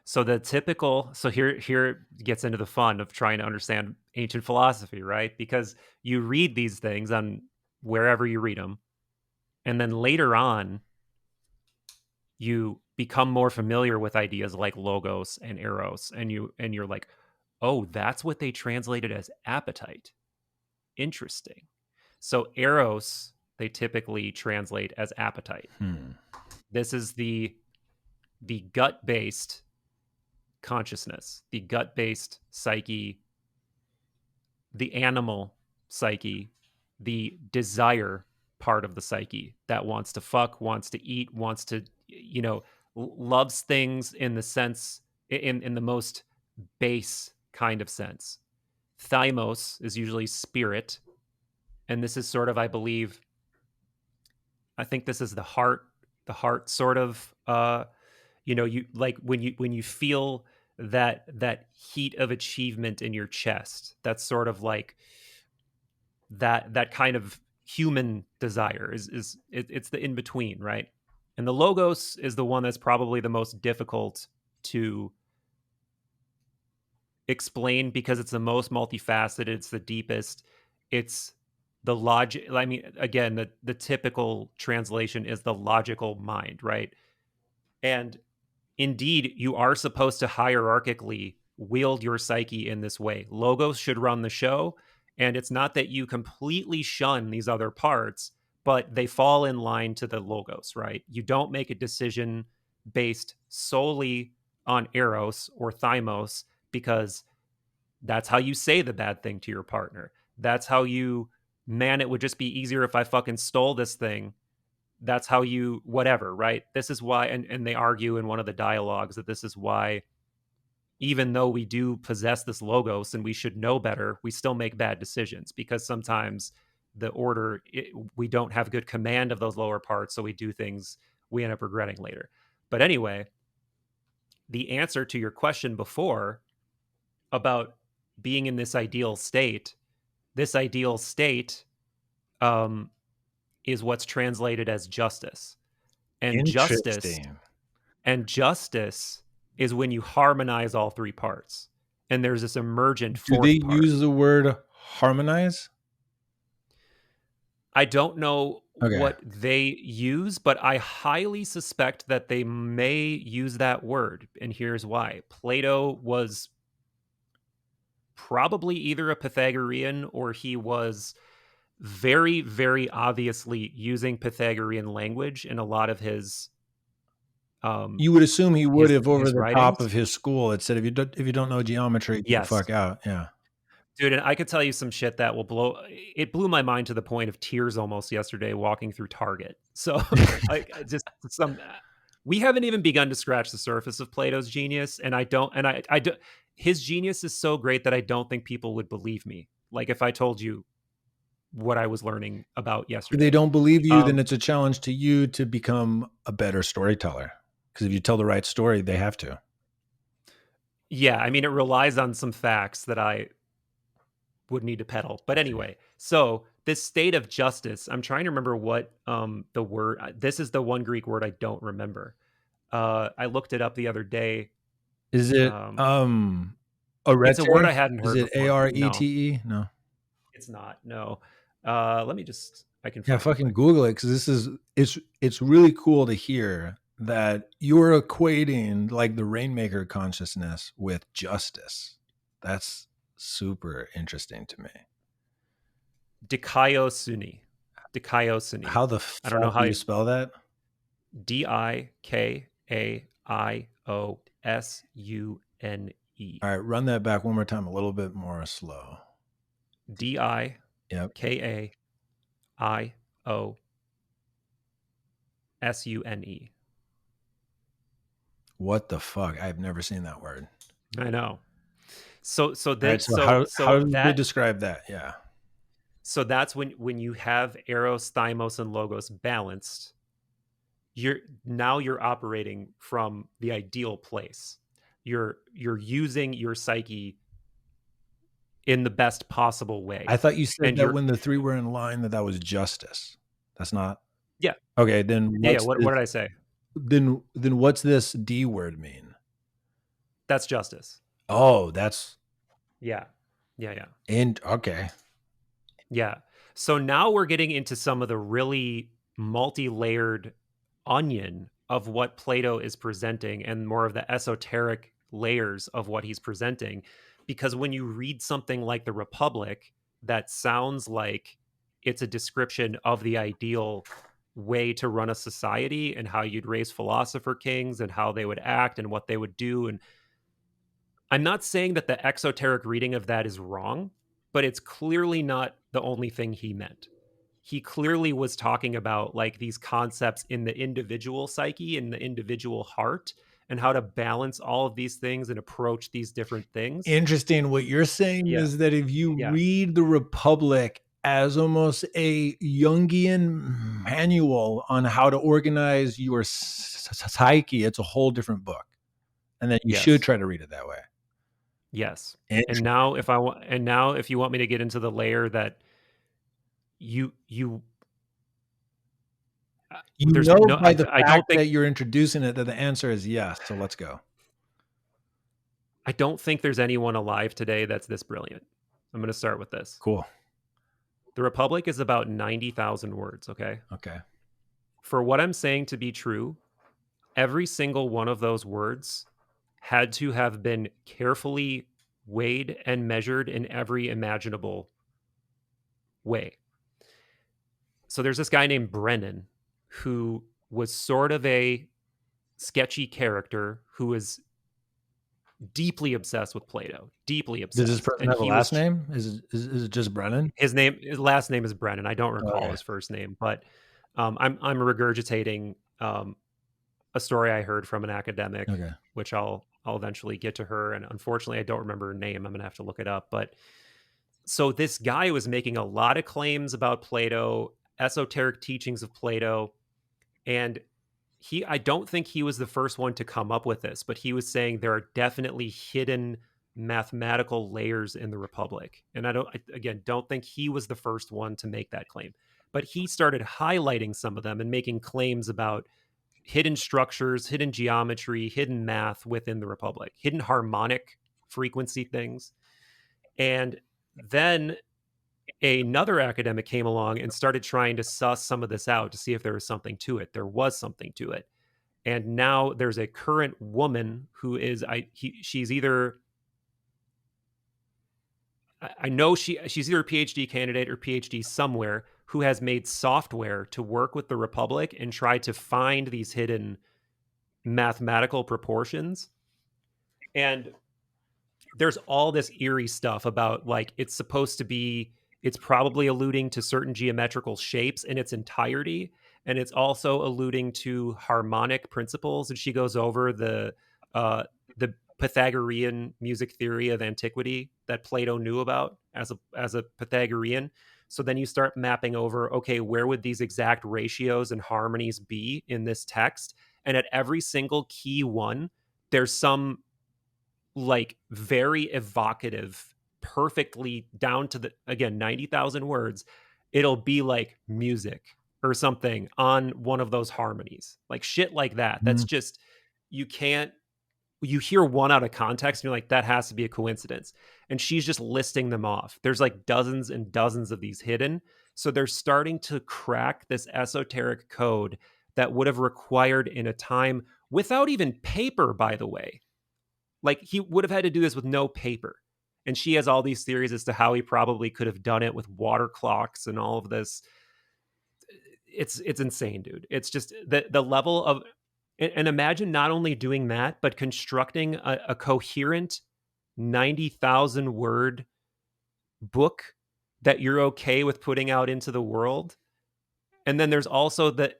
So the typical, so here it gets into the fun of trying to understand ancient philosophy, right? Because you read these things on wherever you read them, and then later on, you become more familiar with ideas like logos and eros, and you're like, oh, that's what they translated as appetite. Interesting. So eros, they typically translate as appetite. This is the gut-based consciousness, the gut-based psyche, the animal psyche, the desire part of the psyche that wants to fuck, wants to eat, wants to, loves things in the sense, in the most base kind of sense. Thymos is usually spirit, and this is sort of, I think this is the heart sort of, you like when you feel that heat of achievement in your chest. That's sort of like that kind of human desire it's the in between, right? And the logos is the one that's probably the most difficult to explain because it's the most multifaceted, it's the deepest, it's the logic. I mean, again, the typical translation is the logical mind, right? And indeed, you are supposed to hierarchically wield your psyche in this way. Logos should run the show. And it's not that you completely shun these other parts, but they fall in line to the logos, right? You don't make a decision based solely on Eros or Thymos because that's how you say the bad thing to your partner. That's how you, man, it would just be easier if I fucking stole this thing. That's how you, whatever, right? This is why, and they argue in one of the dialogues that this is why, even though we do possess this logos and we should know better, we still make bad decisions because sometimes the order, we don't have good command of those lower parts. So we do things we end up regretting later. But anyway, the answer to your question before about being in this ideal state um, is what's translated as justice. And Interesting. justice is when you harmonize all three parts. And there's this emergent Do fourth they part. use the word harmonize? I don't know Okay. what they use, but I highly suspect that they may use that word. And here's why. Plato was probably either a Pythagorean or he was very, very obviously using Pythagorean language in a lot of his You would assume he would have over his the writings. top of his school. It said, if you don't know geometry, get the Yes. fuck out. Yeah. Dude, and I could tell you some shit that will blew my mind to the point of tears almost yesterday walking through Target. So I just we haven't even begun to scratch the surface of Plato's genius. And I don't, his genius is so great that I don't think people would believe me. Like if I told you what I was learning about yesterday. If they don't believe you, then it's a challenge to you to become a better storyteller. Because if you tell the right story, they have to. Yeah, I mean, it relies on some facts that I would need to peddle. But anyway, so this state of justice, I'm trying to remember what the word, this is the one Greek word I don't remember. I looked it up the other day. Is it arete? It's a word I hadn't heard Is it before. arete? No. It's not. No. Let me just, I can Yeah, find fucking it. Google it, because it's really cool to hear that you're equating like the Rainmaker consciousness with justice. That's super interesting to me. Dikaiosune. How the fuck I don't know how do you spell that? DikaioSune. All right, run that back one more time, a little bit more slow. DikaioSune. What the fuck? I've never seen that word. I know. So Right, how do they describe that? Yeah. So that's when you have Eros, Thymos, and Logos balanced, you're operating from the ideal place. You're using your psyche in the best possible way. I thought you said that when the three were in line that was justice. That's not. Yeah. Okay, then what did I say? Then what's this D word mean? That's justice. Oh, that's yeah. And okay. Yeah. So now we're getting into some of the really multi-layered onion of what Plato is presenting and more of the esoteric layers of what he's presenting. Because when you read something like the Republic, that sounds like it's a description of the ideal way to run a society and how you'd raise philosopher kings and how they would act and what they would do. And I'm not saying that the exoteric reading of that is wrong, but it's clearly not the only thing he meant. He clearly was talking about like these concepts in the individual psyche and the individual heart and how to balance all of these things and approach these different things. Interesting. What you're saying is that if you read the Republic as almost a Jungian manual on how to organize your psyche, it's a whole different book. And then you should try to read it that way. Yes. And now if you want me to get into the layer that you know by the fact that you're introducing it that the answer is yes. So let's go. I don't think there's anyone alive today that's this brilliant. I'm going to start with this. Cool. The Republic is about 90,000 words, okay? Okay. For what I'm saying to be true, every single one of those words had to have been carefully weighed and measured in every imaginable way. So there's this guy named Brennan who was sort of a sketchy character who was deeply obsessed with Plato. Deeply obsessed. Does this person have a last name? Is it just Brennan? His last name is Brennan. I don't recall his first name, but I'm regurgitating a story I heard from an academic, which I'll eventually get to her. And unfortunately, I don't remember her name. I'm going to have to look it up. But so this guy was making a lot of claims about Plato, esoteric teachings of Plato. And I don't think he was the first one to come up with this, but he was saying there are definitely hidden mathematical layers in the Republic. And I don't think he was the first one to make that claim, but he started highlighting some of them and making claims about hidden structures, hidden geometry, hidden math within the Republic, hidden harmonic frequency things. And then another academic came along and started trying to suss some of this out to see if there was something to it. There was something to it. And now there's a current woman who is, she's either, I know she's either a PhD candidate or PhD somewhere, who has made software to work with the Republic and try to find these hidden mathematical proportions. And there's all this eerie stuff about like it's probably alluding to certain geometrical shapes in its entirety, and it's also alluding to harmonic principles. And she goes over the Pythagorean music theory of antiquity that Plato knew about as a Pythagorean. So then you start mapping over, okay, where would these exact ratios and harmonies be in this text? And at every single key one, there's some like very evocative, perfectly down to the, again, 90,000 words. It'll be like music or something on one of those harmonies, like shit like that. That's Mhm. just, you can't, you hear one out of context and you're like, that has to be a coincidence. And she's just listing them off. There's like dozens and dozens of these hidden. So they're starting to crack this esoteric code that would have required in a time without even paper, by the way. Like he would have had to do this with no paper. And she has all these theories as to how he probably could have done it with water clocks and all of this. It's insane, dude. It's just the level of, and imagine not only doing that, but constructing a coherent 90,000 word book that you're okay with putting out into the world. And then there's also the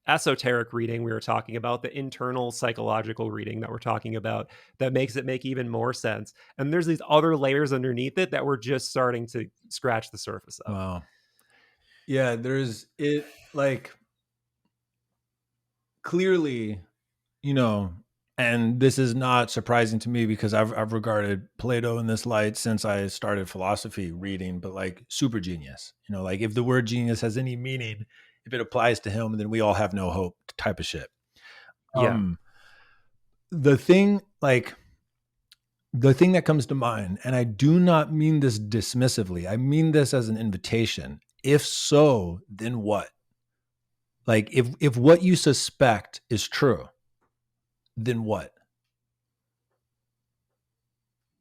esoteric reading we were talking about, the internal psychological reading that we're talking about, that makes it make even more sense. And there's these other layers underneath it that we're just starting to scratch the surface of. Wow. Yeah, there's it like clearly, you know, and this is not surprising to me because I've regarded Plato in this light since I started philosophy reading, but like super genius. You know, like if the word genius has any meaning, if it applies to him, then we all have no hope type of shit. Yeah. The thing like the thing that comes to mind, and I do not mean this dismissively, I mean this as an invitation. If so, then what? Like if what you suspect is true, then what?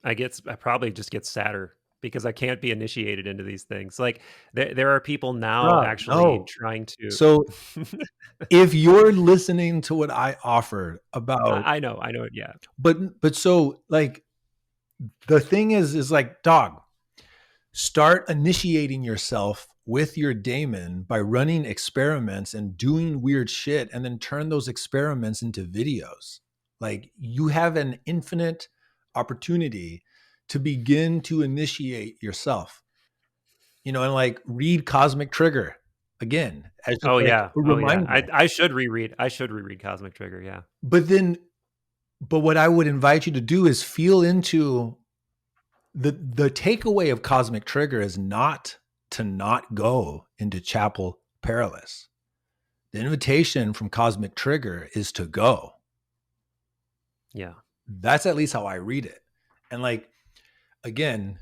I probably just get sadder because I can't be initiated into these things. Like there are people now Bruh, actually no. trying to. So if you're listening to what I offered about, I know, yeah, but so like the thing is like, dog, start initiating yourself with your daemon by running experiments and doing weird shit, and then turn those experiments into videos. Like you have an infinite opportunity to begin to initiate yourself, you know, and like read Cosmic Trigger again as just oh like yeah, a oh yeah. reminder. I should reread. I should reread Cosmic Trigger. Yeah, But then, but what I would invite you to do is feel into the takeaway of Cosmic Trigger is not to not go into Chapel Perilous. The invitation from Cosmic Trigger is to go. yeah. That's at least how I read it. And like, again,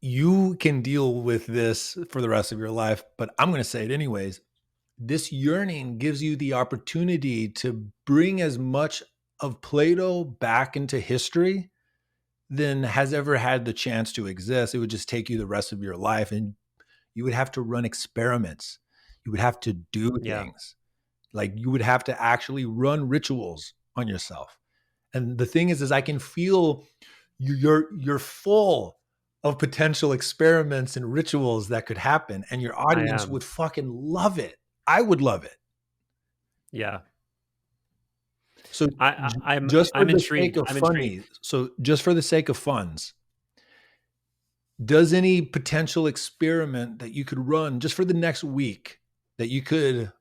you can deal with this for the rest of your life, but I'm going to say it anyways. This yearning gives you the opportunity to bring as much of Plato back into history than has ever had the chance to exist. It would just take you the rest of your life, and you would have to run experiments. You would have to do Yeah, things. Like you would have to actually run rituals on yourself. And the thing is I can feel you're full of potential experiments and rituals that could happen, and your I audience am. would fucking love it. I would love it. Yeah, So just for I'm the sake intrigued. of I'm intrigued. funny, so just for the sake of funds, does any potential experiment that you could run just for the next week that you could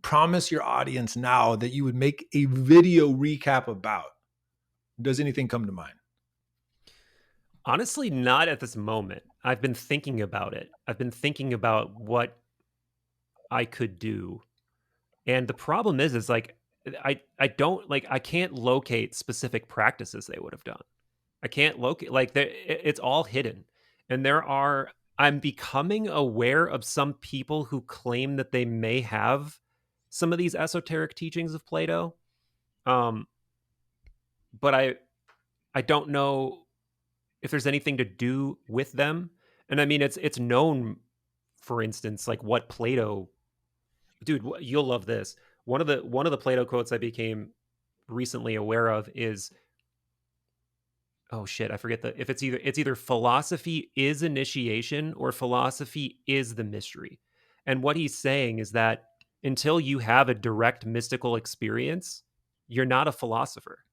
promise your audience now that you would make a video recap about, does anything come to mind? Honestly, not at this moment. I've been thinking about it. I've been thinking about what I could do. And the problem is like I don't like I can't locate specific practices they would have done. I can't locate like it's all hidden. And I'm becoming aware of some people who claim that they may have some of these esoteric teachings of Plato. Um but I don't know if there's anything to do with them. And I mean it's known, for instance, like what Plato, dude, you'll love this. One of the Plato quotes I became recently aware of is, oh shit, I forget if it's either philosophy is initiation or philosophy is the mystery. And what he's saying is that until you have a direct mystical experience, you're not a philosopher.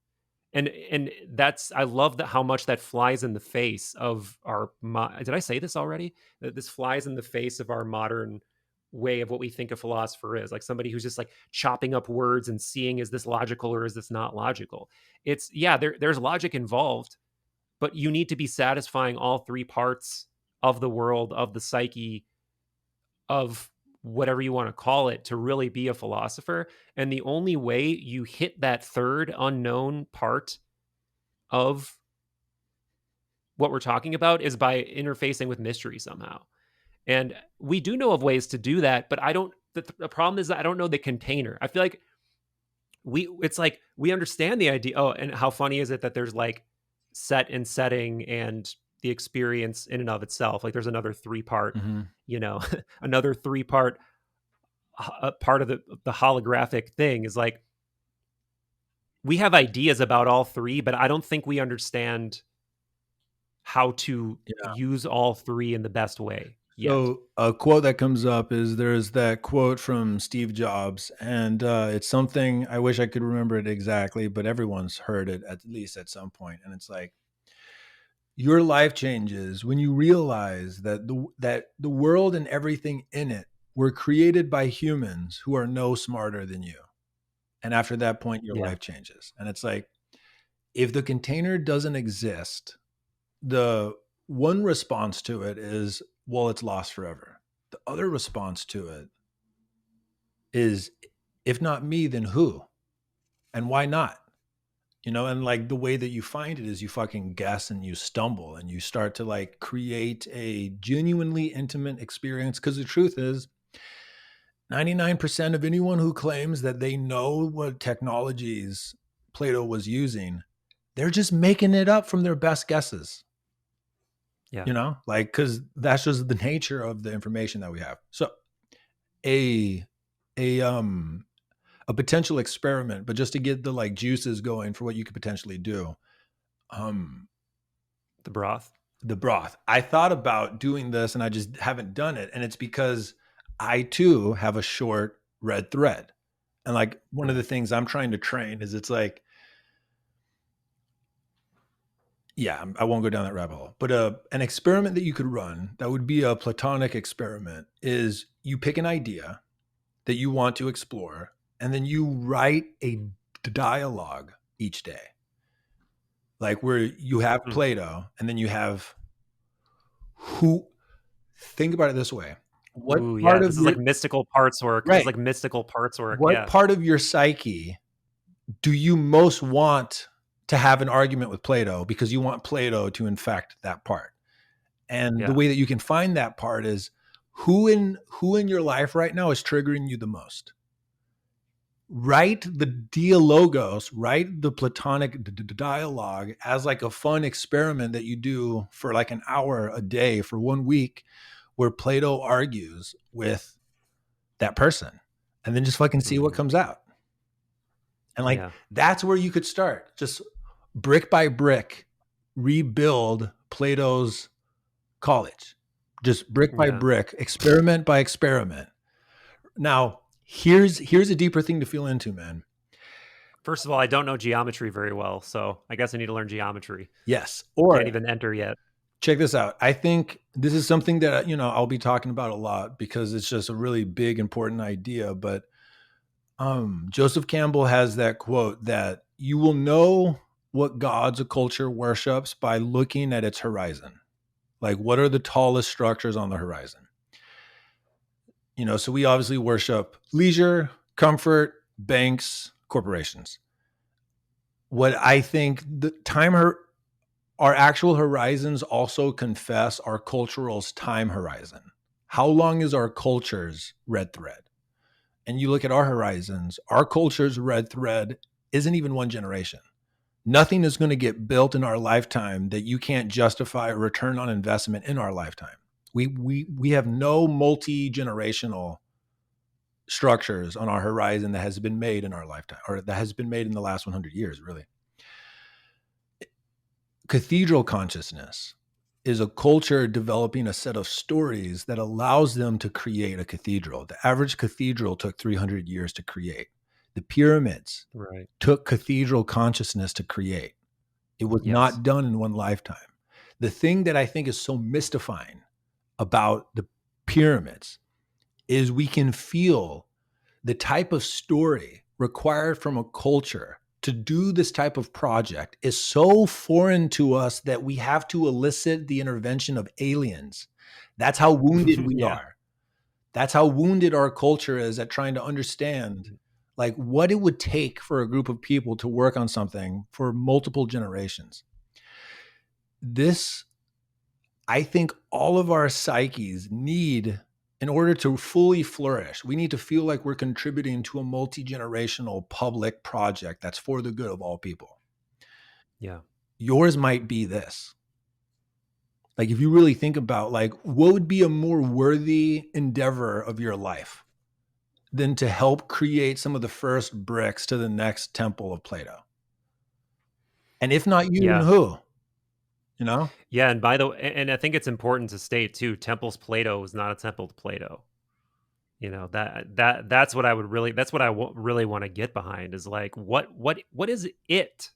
And that's, I love that, how much that flies in the face of our did I say this already, that this flies in the face of our modern way of what we think a philosopher is, like somebody who's just like chopping up words and seeing, is this logical or is this not logical? It's, yeah, there's logic involved, but you need to be satisfying all three parts of the world, of the psyche, of whatever you want to call it, to really be a philosopher. And the only way you hit that third unknown part of what we're talking about is by interfacing with mystery somehow. And we do know of ways to do that, but I don't, the problem is that I don't know the container. I feel like it's like we understand the idea. Oh, and how funny is it that there's like set and setting and the experience in and of itself. Like there's another three-part, another three-part part of the holographic thing is like, we have ideas about all three, but I don't think we understand how to use all three in the best way yet. So a quote that comes up is, there's that quote from Steve Jobs, and it's something, I wish I could remember it exactly, but everyone's heard it at least at some point. And it's like, your life changes when you realize that the world and everything in it were created by humans who are no smarter than you. And after that point, your life changes. And it's like, if the container doesn't exist, the one response to it is, well, it's lost forever. The other response to it is, if not me, then who? And why not? And like the way that you find it is you fucking guess and you stumble and you start to like create a genuinely intimate experience. Because the truth is, 99% of anyone who claims that they know what technologies Plato was using, they're just making it up from their best guesses. Yeah. Because that's just the nature of the information that we have. So a potential experiment, but just to get the like juices going for what you could potentially do. The broth. I thought about doing this and I just haven't done it. And it's because I too have a short red thread. And like one of the things I'm trying to train is, it's like, I won't go down that rabbit hole, but an experiment that you could run that would be a Platonic experiment is, you pick an idea that you want to explore, and then you write a dialogue each day. Like where you have Plato, and then you have think about it this way. What part of this is like mystical parts work. Right. This is like mystical parts work. What part of your psyche do you most want to have an argument with Plato, because you want Plato to infect that part? And the way that you can find that part is, who in your life right now is triggering you the most? Write the dialogos, write the Platonic dialogue as like a fun experiment that you do for like an hour a day for 1 week, where Plato argues with that person, and then just fucking see what comes out. And like, that's where you could start. Just brick by brick, rebuild Plato's college. Just brick by brick, experiment by experiment. Now, here's a deeper thing to feel into, man. First of all, I don't know geometry very well, so I guess I need to learn geometry. Yes. Or can't even enter yet. Check this out. I think this is something that, I'll be talking about a lot, because it's just a really big, important idea. But Joseph Campbell has that quote that you will know what gods a culture worships by looking at its horizon. Like, what are the tallest structures on the horizon? So we obviously worship leisure, comfort, banks, corporations. What I think our actual horizons also confess our cultural's time horizon. How long is our culture's red thread? And you look at our horizons, our culture's red thread isn't even one generation. Nothing is going to get built in our lifetime that you can't justify a return on investment in our lifetime. We have no multi-generational structures on our horizon that has been made in our lifetime, or that has been made in the last 100 years, really. Cathedral consciousness is a culture developing a set of stories that allows them to create a cathedral. The average cathedral took 300 years to create. The pyramids took cathedral consciousness to create. It was not done in one lifetime. The thing that I think is so mystifying about the pyramids is we can feel the type of story required from a culture to do this type of project is so foreign to us that we have to elicit the intervention of aliens. That's how wounded we are. That's how wounded our culture is at trying to understand like what it would take for a group of people to work on something for multiple generations. This, I think all of our psyches need, in order to fully flourish, we need to feel like we're contributing to a multi-generational public project that's for the good of all people. Yeah. Yours might be this. Like, if you really think about, like, what would be a more worthy endeavor of your life than to help create some of the first bricks to the next temple of Plato? And if not you, then who? You know? Yeah, and by the way, and I think it's important to state too, Temples Plato is not a temple to Plato. You know, that's what I would really, that's what I really want to get behind is like, what is it?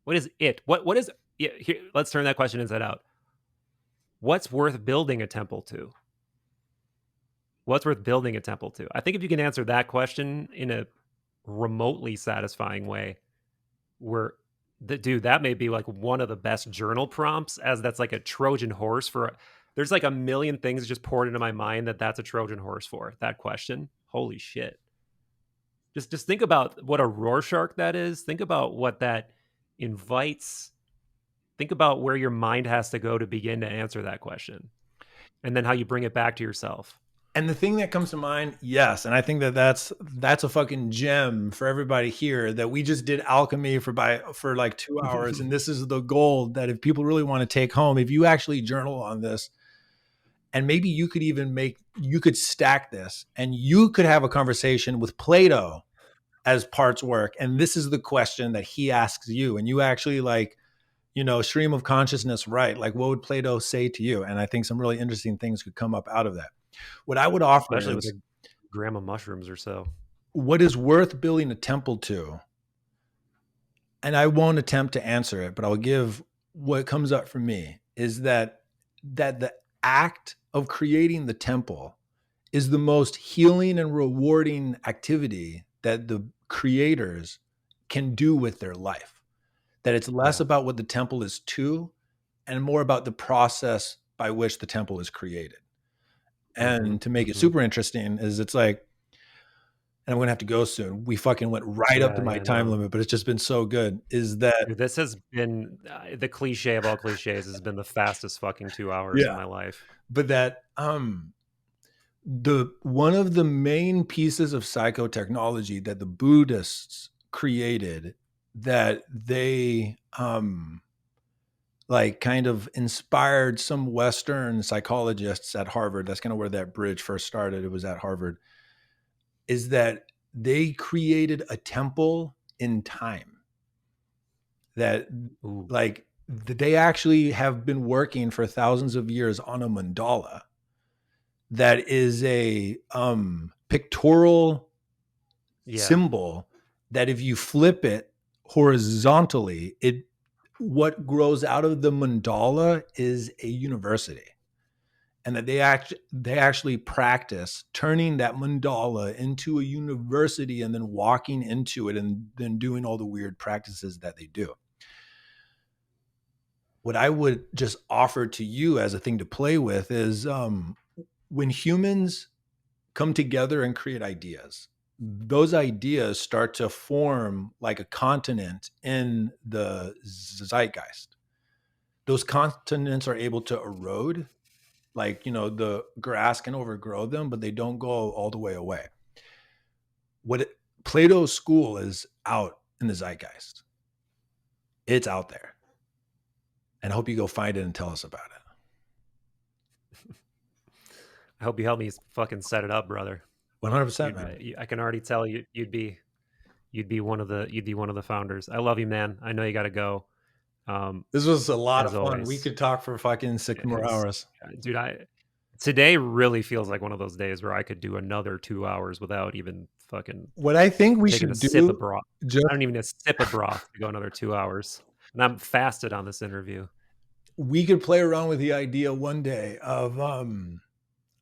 What is it? What is, here, let's turn that question inside out. What's worth building a temple to? What's worth building a temple to? I think if you can answer that question in a remotely satisfying way, dude, that may be like one of the best journal prompts, as that's like a Trojan horse for, there's like a million things just poured into my mind that's a Trojan horse for that question. Holy shit. Just think about what a Rorschach that is. Think about what that invites. Think about where your mind has to go to begin to answer that question. And then how you bring it back to yourself. And the thing that comes to mind, yes, and I think that's a fucking gem for everybody here, that we just did alchemy for like 2 hours, and this is the gold that if people really want to take home, if you actually journal on this, and maybe you could stack this, and you could have a conversation with Plato as parts work, and this is the question that he asks you, and you actually like, you know, stream of consciousness, right? Like, what would Plato say to you? And I think some really interesting things could come up out of that. What I would offer, especially with a gram of mushrooms or so, what is worth building a temple to, and I won't attempt to answer it, but I'll give what comes up for me, is that the act of creating the temple is the most healing and rewarding activity that the creators can do with their life. That it's less about what the temple is to and more about the process by which the temple is created. And to make it super interesting is it's like, and I'm going to have to go soon. We fucking went right up to my time limit, but it's just been so good. Is that dude, this has been the cliche of all cliches, has been the fastest fucking 2 hours of my life. But that one of the main pieces of psychotechnology that the Buddhists created, that they like kind of inspired some Western psychologists at Harvard. That's kind of where that bridge first started. It was at Harvard. Is that they created a temple in time. That like they actually have been working for thousands of years on a mandala that is a pictorial symbol that if you flip it horizontally, what grows out of the mandala is a university. And that they actually practice turning that mandala into a university and then walking into it and then doing all the weird practices that they do. What I would just offer to you as a thing to play with is when humans come together and create ideas, those ideas start to form like a continent in the zeitgeist. Those continents are able to erode. Like, you know, the grass can overgrow them, but they don't go all the way away. Plato's school is out in the zeitgeist. It's out there. And I hope you go find it and tell us about it. I hope you help me fucking set it up, brother. 100%, man. I can already tell you'd be one of the founders. I love you, man. I know you got to go. This was a lot of fun. Always. We could talk for fucking 6 more hours. Dude, today really feels like one of those days where I could do another 2 hours without even fucking what I think we taking should a do. sip of broth. I don't even need a sip of broth to go another 2 hours. And I'm fasted on this interview. We could play around with the idea one day of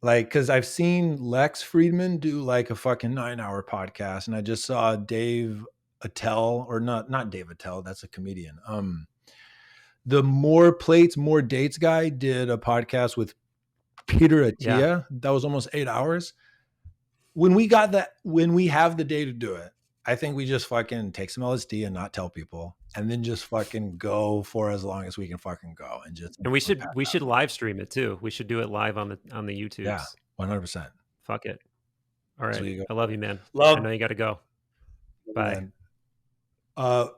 like, because I've seen Lex Friedman do like a fucking 9-hour podcast, and I just saw Dave Attell, or not Dave Attell, that's a comedian. The More Plates, More Dates guy did a podcast with Peter Attia. Yeah. That was almost 8 hours. When we have the day to do it, I think we just fucking take some LSD and not tell people, and then just fucking go for as long as we can fucking go, and we should live stream it too. We should do it live on the YouTubes. Yeah, 100%. Fuck it. All right, So I love you, man. Love. I know you got to go. Bye. Man.